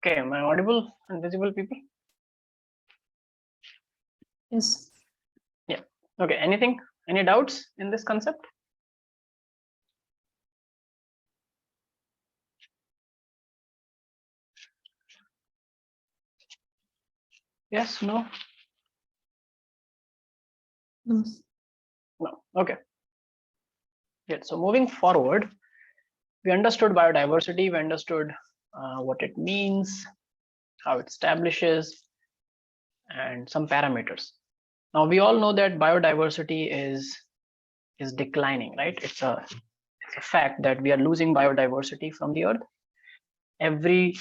Okay, am I audible and visible, people? Yes. Okay, anything? Any doubts in this concept? Yes, no? No. No. Okay. Good. So moving forward, we understood biodiversity, we understood what it means, how it establishes, and some parameters. Now we all know that biodiversity is declining, right? It's a fact that we are losing biodiversity from the earth. Every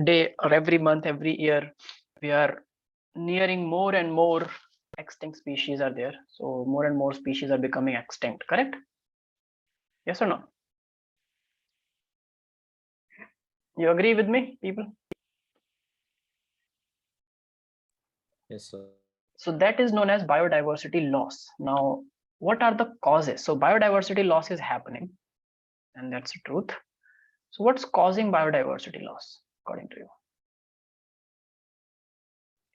day or every month, every year, we are nearing more and more extinct species are there. So more and more species are becoming extinct, correct? Yes or no? You agree with me, people? Yes, sir. So that is known as biodiversity loss. Now, what are the causes? So biodiversity loss is happening, and that's the truth. So what's causing biodiversity loss, according to you?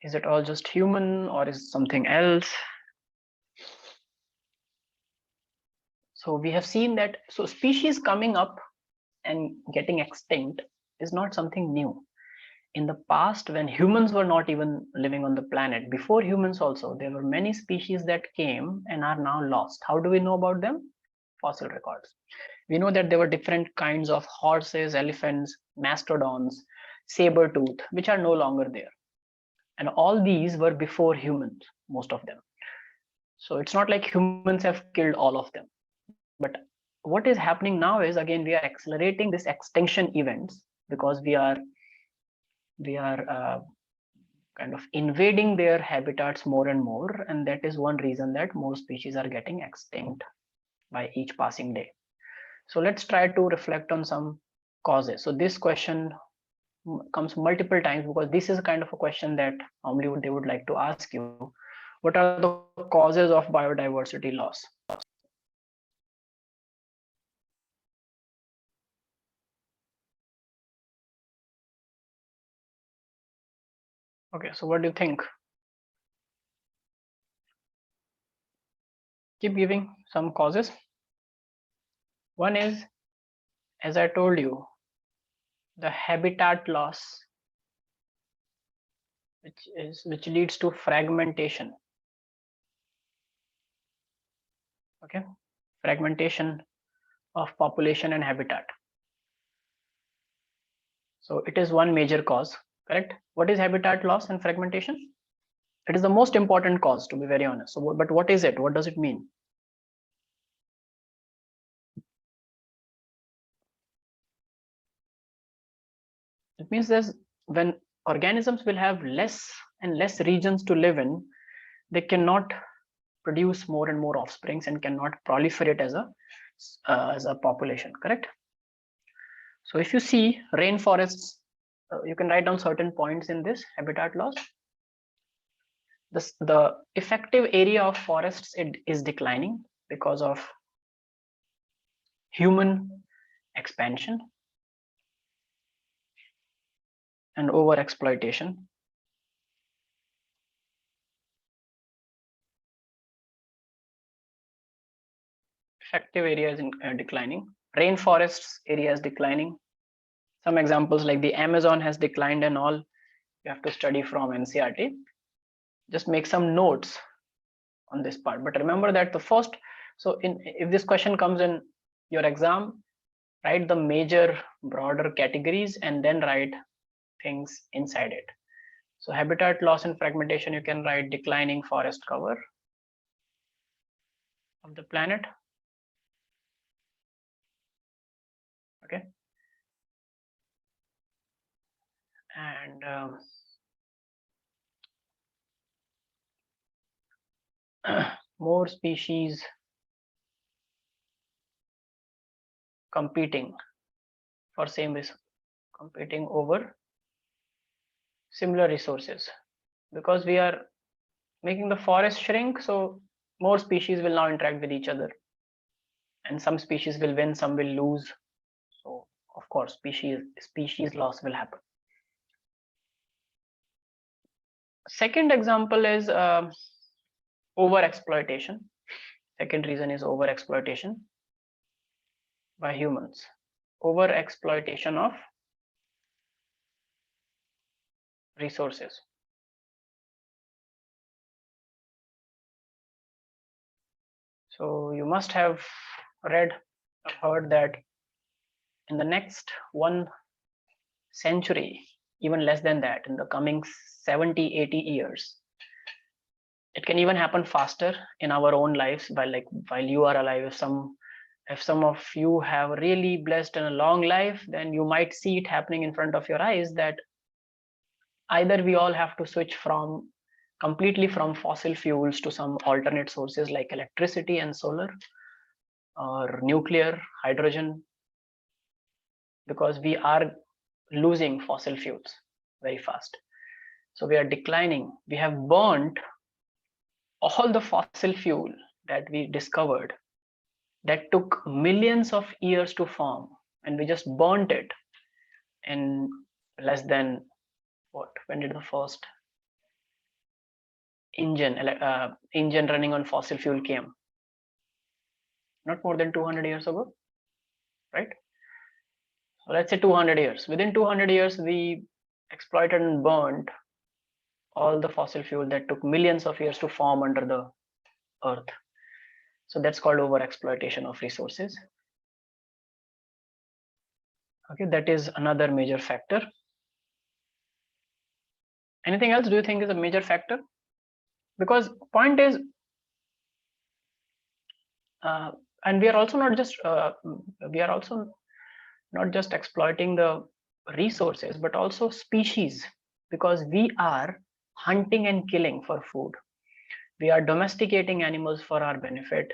Is it all just human or is it something else? So we have seen that so species coming up and getting extinct is not something new. In the past, when humans were not even living on the planet, before humans also, there were many species that came and are now lost. How do we know about them? Fossil records. We know that there were different kinds of horses, elephants, mastodons, saber tooth, which are no longer there. And all these were before humans, most of them. So it's not like humans have killed all of them. But what is happening now is, again, we are accelerating this extinction events because we are kind of invading their habitats more and more, and that is one reason that more species are getting extinct by each passing day. So let's try to reflect on some causes. So this question comes multiple times because this is kind of a question that normally they would like to ask you. What are the causes of biodiversity loss? Okay, so what do you think? Keep giving some causes. One is, as I told you, the habitat loss, which leads to fragmentation. Okay, fragmentation of population and habitat. So it is one major cause, correct? What is habitat loss and fragmentation? It is the most important cause, to be very honest. So, but what is it? What does it mean? It means there's when organisms will have less and less regions to live in, they cannot produce more and more offsprings and cannot proliferate as a population, correct? So if you see rainforests, you can write down certain points in this habitat loss. The effective area of forests is declining because of human expansion and over exploitation. Effective area is declining. Rainforests area is declining. Some examples like the Amazon has declined and all. You have to study from NCERT. Just make some notes on this part. But remember that the first, so if this question comes in your exam, write the major broader categories and then write things inside it. So habitat loss and fragmentation, you can write declining forest cover of the planet. Okay. And more species competing for same resource, competing over similar resources, because we are making the forest shrink, so more species will now interact with each other, and some species will win, some will lose. So of course species loss will happen. Second example is overexploitation. Second reason is overexploitation by humans. Overexploitation of resources. So you must have read or heard that in the next 1 century, even less than that, in the coming 70, 80 years, it can even happen faster in our own lives, by like while you are alive. If some of you have really blessed and a long life, then you might see it happening in front of your eyes, that either we all have to switch from completely from fossil fuels to some alternate sources like electricity and solar, or nuclear, hydrogen, because we are losing fossil fuels very fast. So we are declining. We have burnt all the fossil fuel that we discovered that took millions of years to form, and we just burnt it in less than what? When did the first engine running on fossil fuel came? Not more than 200 years ago, right? So let's say 200 years. Within 200 years, we exploited and burned all the fossil fuel that took millions of years to form under the earth. So that's called overexploitation of resources. Okay, that is another major factor. Anything else do you think is a major factor? Because point is, and we are also not just exploiting the resources, but also species, because we are hunting and killing for food. We are domesticating animals for our benefit.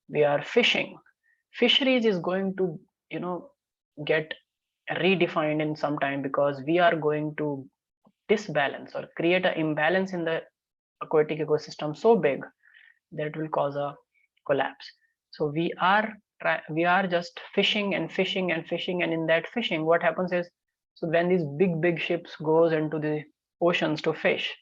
We are fishing. Fisheries is going to, get redefined in some time, because we are going to disbalance or create an imbalance in the aquatic ecosystem so big that it will cause a collapse. So we are just fishing and fishing and fishing, and in that fishing, what happens is, so when these big ships goes into the oceans to fish,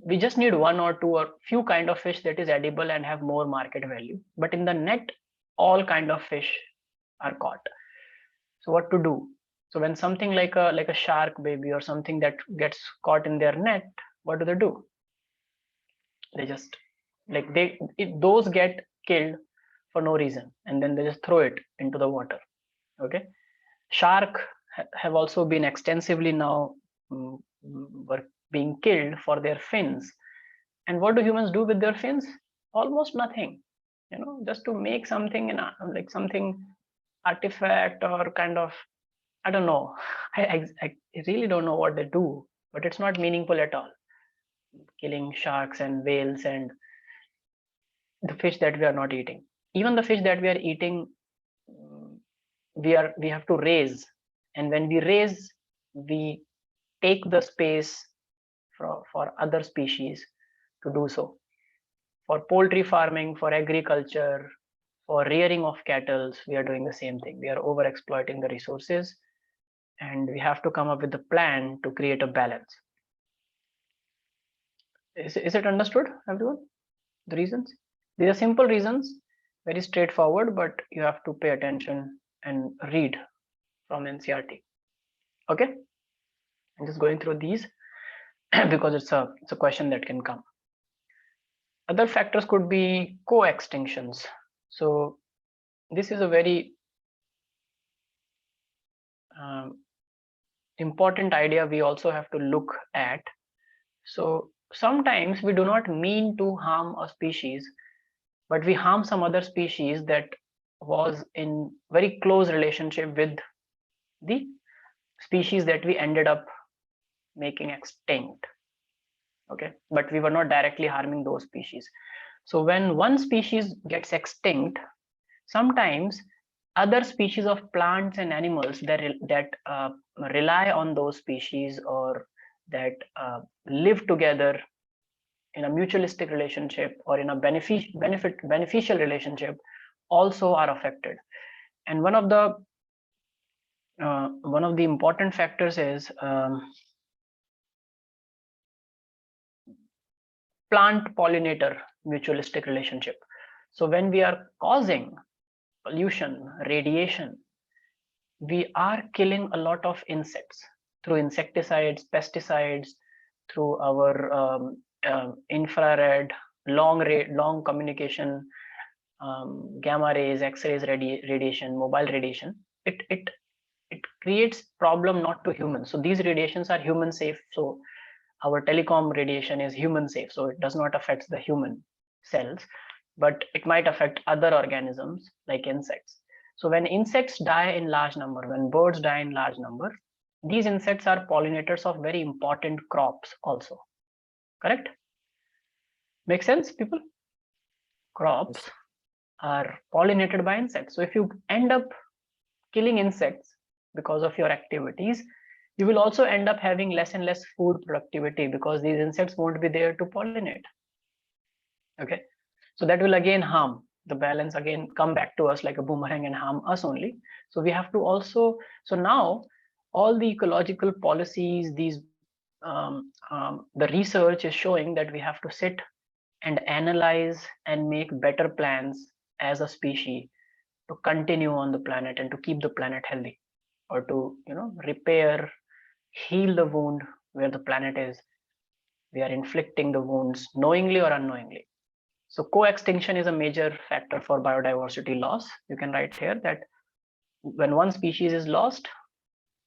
we just need 1 or 2 or few kind of fish that is edible and have more market value, but in the net all kind of fish are caught. So what to do? So when something like a shark baby or something that gets caught in their net, what do? They just those get killed for no reason, and then they just throw it into the water. Okay, shark have also been extensively now were being killed for their fins. And what do humans do with their fins? Almost nothing, just to make something like something artifact or kind of, I don't know. I really don't know what they do, but it's not meaningful at all. Killing sharks and whales and the fish that we are not eating. Even the fish that we are eating, we have to raise, and when we raise, we take the space for other species to do so. For poultry farming, for agriculture, for rearing of cattle, we are doing the same thing. We are over exploiting the resources, and we have to come up with a plan to create a balance. Is it understood, everyone? The reasons? These are simple reasons, very straightforward, but you have to pay attention and read from NCERT. Okay, I'm just going through these because it's a question that can come. Other factors could be co-extinctions. So this is a very important idea we also have to look at. So sometimes we do not mean to harm a species, but we harm some other species that was in very close relationship with the species that we ended up making extinct. Okay, but we were not directly harming those species. So when one species gets extinct, sometimes other species of plants and animals that rely on those species, or that live together in a mutualistic relationship or in a beneficial relationship, also are affected. And one of the one of the important factors is plant pollinator mutualistic relationship. So when we are causing pollution, radiation, we are killing a lot of insects through insecticides, pesticides, through our infrared, long communication, gamma rays, X-rays, radiation, mobile radiation. It creates problem not to humans. So these radiations are human safe. So our telecom radiation is human safe. So it does not affect the human cells, but it might affect other organisms like insects. So when insects die in large number, when birds die in large number, these insects are pollinators of very important crops also. Correct? Make sense, people? Crops are pollinated by insects. So if you end up killing insects because of your activities, you will also end up having less and less food productivity because these insects won't be there to pollinate. Okay, so that will again harm the balance, again come back to us like a boomerang and harm us only. So we have to also, so now all the ecological policies, these the research is showing that we have to sit and analyze and make better plans as a species to continue on the planet and to keep the planet healthy, or to repair, heal the wound where the planet is. We are inflicting the wounds knowingly or unknowingly. So co-extinction is a major factor for biodiversity loss. You can write here that when one species is lost,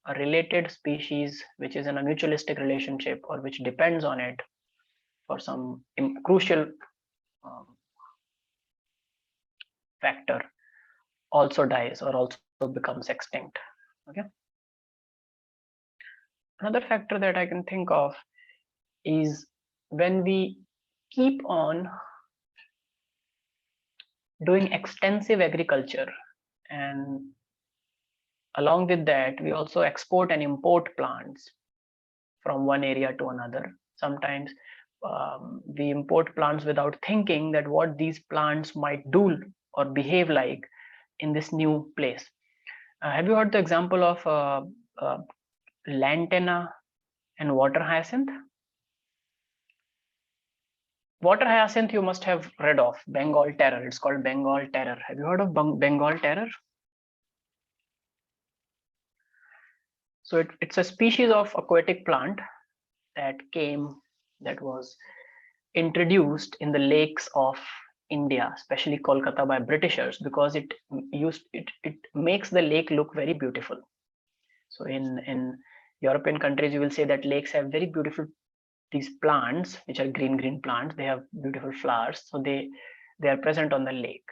a related species which is in a mutualistic relationship or which depends on it for some crucial factor also dies or also becomes extinct. Okay. Another factor that I can think of is when we keep on doing extensive agriculture, and along with that we also export and import plants from one area to another. Sometimes we import plants without thinking that what these plants might do or behave like in this new place. Have you heard the example of lantana and water hyacinth? Water hyacinth you must have read of, Bengal terror. It's called Bengal terror. Have you heard of Bengal terror? So it's a species of aquatic plant that was introduced in the lakes of India, especially Kolkata, by Britishers, because it makes the lake look very beautiful. So in European countries, you will say that lakes have very beautiful, these plants, which are green plants, they have beautiful flowers. So they are present on the lake.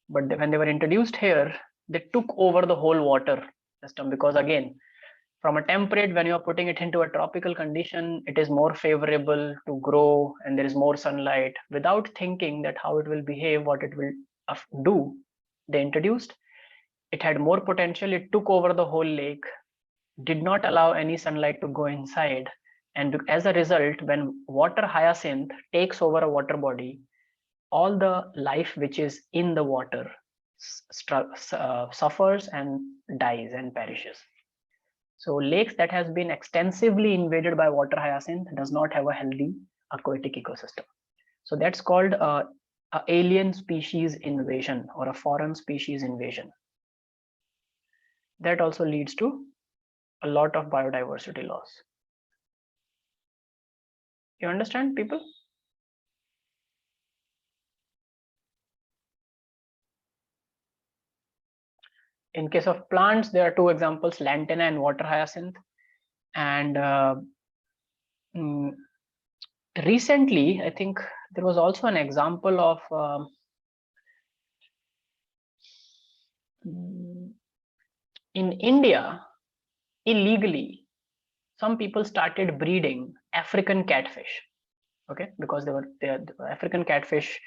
But when they were introduced here, they took over the whole water system, because again, from a temperate, when you are putting it into a tropical condition, it is more favorable to grow and there is more sunlight. Without thinking that how it will behave, what it will do, they introduced, it had more potential, it took over the whole lake, did not allow any sunlight to go inside. And as a result, when water hyacinth takes over a water body, all the life which is in the water suffers and dies and perishes. So lakes that has been extensively invaded by water hyacinth does not have a healthy aquatic ecosystem. So that's called a alien species invasion or a foreign species invasion. That also leads to a lot of biodiversity loss. You understand, people? In case of plants, there are two examples, lantana and water hyacinth. And recently, I think there was also an example of in India, illegally, some people started breeding African catfish. Okay, because the African catfish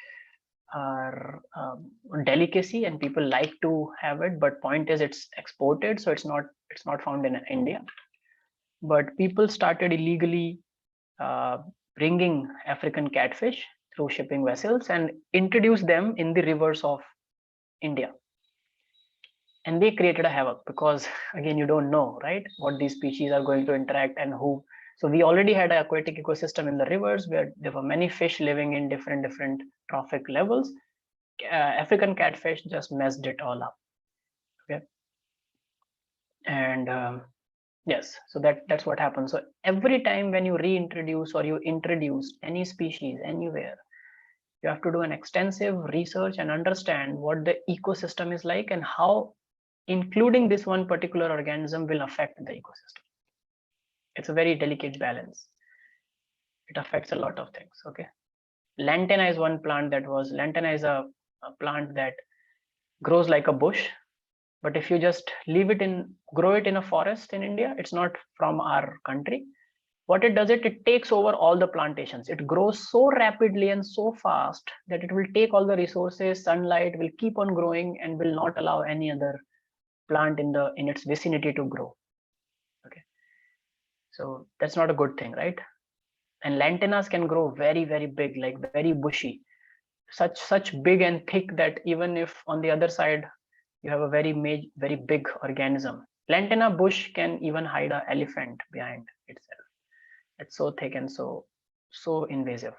are delicacy and people like to have it, but point is it's exported, so it's not found in India. But people started illegally bringing African catfish through shipping vessels and introduced them in the rivers of India. and they created a havoc because again, you don't know, right, what these species are going to interact and who. So we already had an aquatic ecosystem in the rivers where there were many fish living in different trophic levels. African catfish just messed it all up. Okay, and yes, so that's what happens. So every time when you reintroduce or you introduce any species anywhere, you have to do an extensive research and understand what the ecosystem is like and how including this one particular organism will affect the ecosystem. It's a very delicate balance. It affects a lot of things. Okay, lantana is one plant lantana is a plant that grows like a bush, but if you just grow it in a forest in India, it's not from our country. What it does, it takes over all the plantations. It grows so rapidly and so fast that it will take all the resources, sunlight, will keep on growing and will not allow any other plant in its vicinity to grow. Okay, so that's not a good thing, right? And lantanas can grow very, very big, like very bushy, such big and thick that even if on the other side you have a very big organism, lantana bush can even hide an elephant behind itself. It's so thick and so invasive.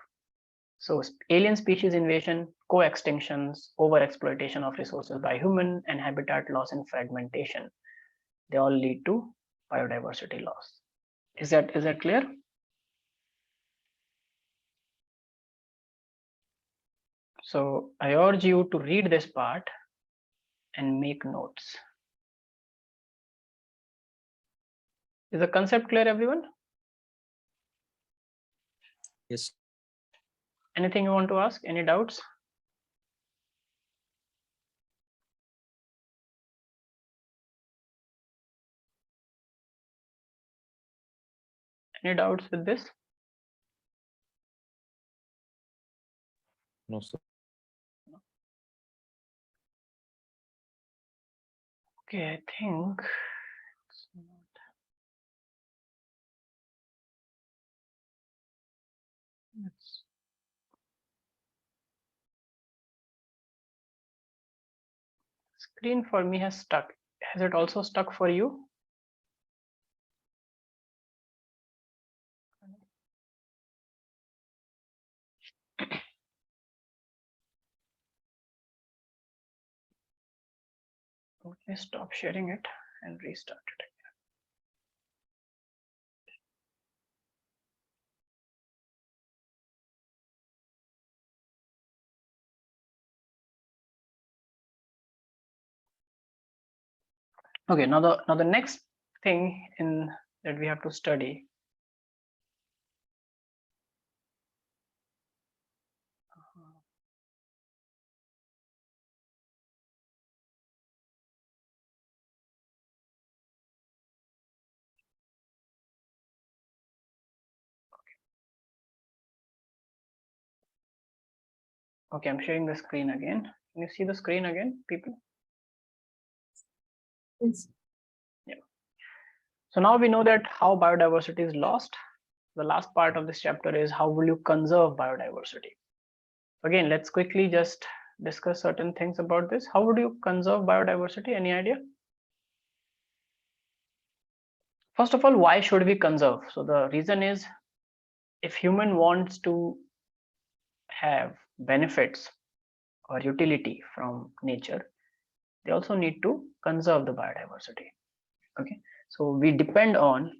So alien species invasion, co-extinctions, over-exploitation of resources by human, and habitat loss and fragmentation, they all lead to biodiversity loss. Is that clear? So I urge you to read this part and make notes. Is the concept clear, everyone? Yes. Anything you want to ask? Any doubts? Any doubts with this? No, sir. Okay, I think it's not. Let's screen for me has stuck. Has it also stuck for you? Let me stop sharing it and restart it. Okay, now the next thing that we have to study. Okay, I'm sharing the screen again. Can you see the screen again, people? Yes. Yeah. So now we know that how biodiversity is lost. The last part of this chapter is how will you conserve biodiversity. Again, let's quickly just discuss certain things about this. How would you conserve biodiversity? Any idea? First of all, why should we conserve? So the reason is, if human wants to have benefits or utility from nature, they also need to conserve the biodiversity. Okay, so we depend on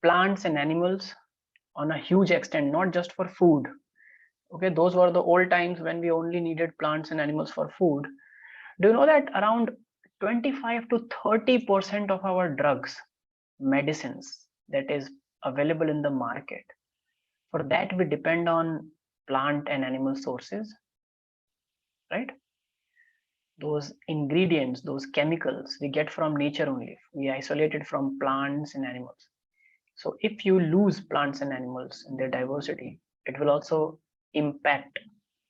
plants and animals on a huge extent, not just for food. Okay, those were the old times when we only needed plants and animals for food. Do you know that around 25 to 30% of our drugs, medicines that is available in the market, for that we depend on plant and animal sources, right? Those ingredients, those chemicals we get from nature only. We isolate it from plants and animals. So if you lose plants and animals in their diversity, it will also impact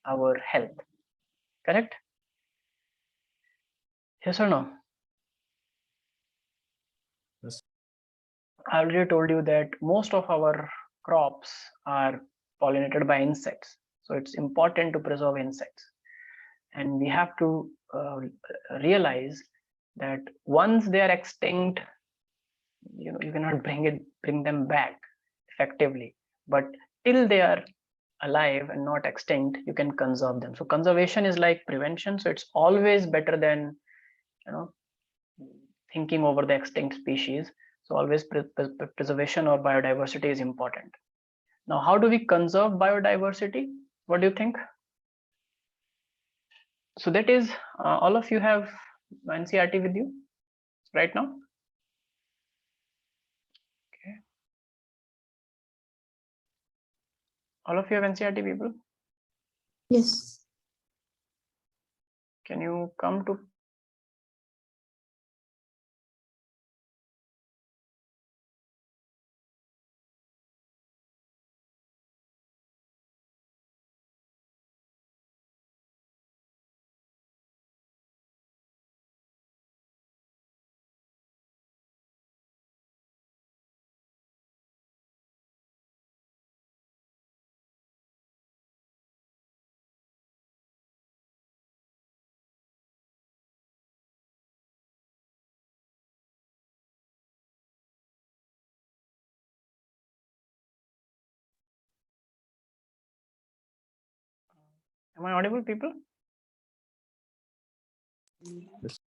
our health. Correct? Yes or no? Yes. I already told you that most of our crops are pollinated by insects. So it's important to preserve insects. and we have to realize that once they are extinct, you cannot bring them back effectively, but till they are alive and not extinct, you can conserve them. So conservation is like prevention, so it's always better than thinking over the extinct species. So always preservation or biodiversity is important. Now, how do we conserve biodiversity? What do you think? So that is, all of you have NCERT with you right now? Okay. All of you have NCERT, people? Yes. Can you come to am I audible, people? Yes.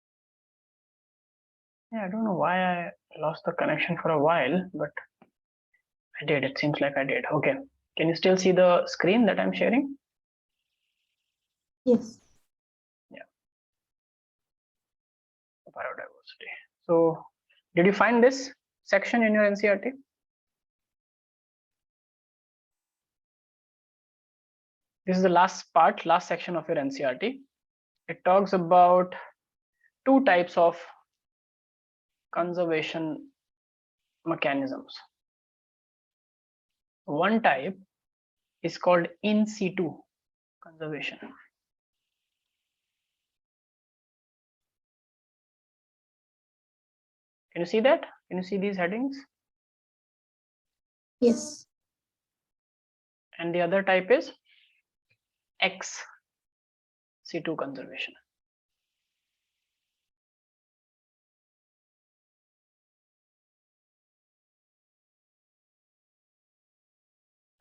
Yeah, I don't know why I lost the connection for a while, but I did. It seems like I did. Okay. Can you still see the screen that I'm sharing? Yes. Biodiversity. So did you find this section in your NCERT? This is the last section of your NCERT. It talks about two types of conservation mechanisms. One type is called in situ conservation. Can you see that? Can you see these headings? Yes. And the other type is ex situ conservation.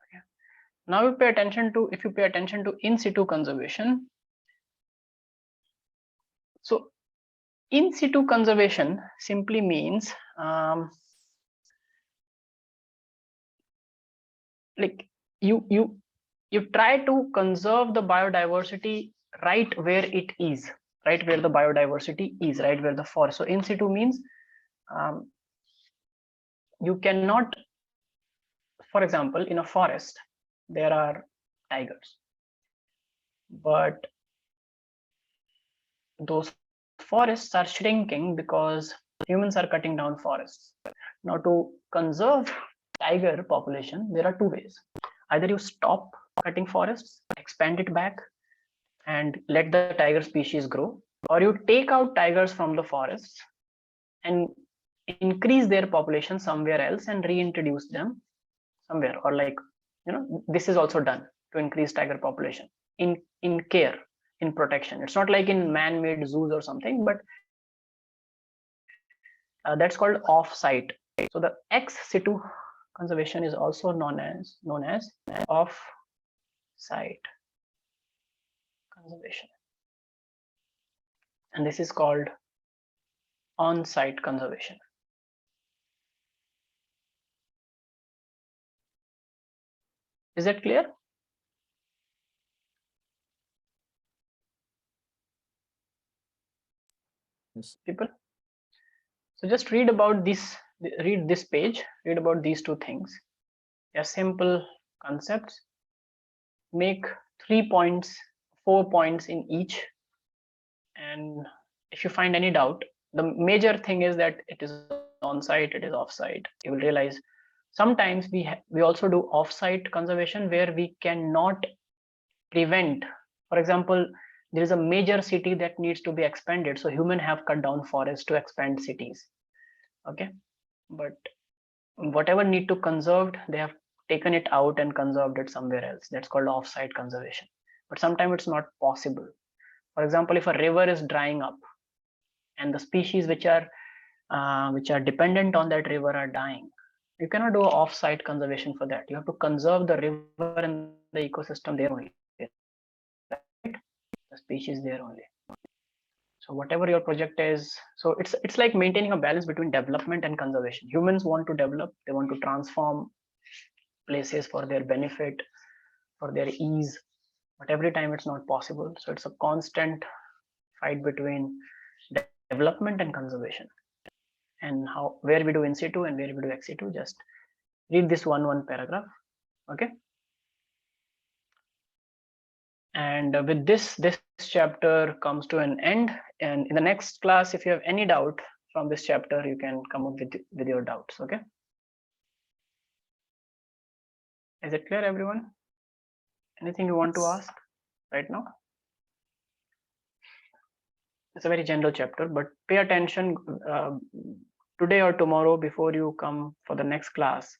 Okay. Now if you pay attention to in situ conservation, so in situ conservation simply means like you try to conserve the biodiversity right where it is, right where the biodiversity is, right where the forest. So in situ means you cannot, for example, in a forest there are tigers, but those forests are shrinking because humans are cutting down forests. Now to conserve tiger population, there are two ways. Either you stop cutting forests, expand it back, and let the tiger species grow, or you take out tigers from the forests and increase their population somewhere else and reintroduce them somewhere, or like this is also done to increase tiger population in care, in protection. It's not like in man-made zoos or something, but that's called off-site. So the ex situ conservation is also known as off-site conservation, and this is called on-site conservation. Is that clear? Yes. People, so just read about this, read this page, read about these two things. They're simple concepts. Make 3 points, 4 points in each, and if you find any doubt, the major thing is that it is on-site, it is off-site. You will realize sometimes we also do off-site conservation where we cannot prevent. For example, there is a major city that needs to be expanded, so humans have cut down forests to expand cities. Okay, but whatever need to conserved, they have taken it out and conserved it somewhere else. That's called off-site conservation. But sometimes it's not possible. For example, if a river is drying up and the species which are dependent on that river are dying, you cannot do off-site conservation for that. You have to conserve the river and the ecosystem there only, right? The species there only. So whatever your project is, so it's like maintaining a balance between development and conservation. Humans want to develop, they want to transform places for their benefit, for their ease, but every time it's not possible. So it's a constant fight between development and conservation. And where we do in situ and where we do ex situ, just read this one paragraph, okay? And with this chapter comes to an end. And in the next class, if you have any doubt from this chapter, you can come up with your doubts, okay? Is it clear, everyone? Anything you want to ask right now? It's a very general chapter, but pay attention today or tomorrow before you come for the next class.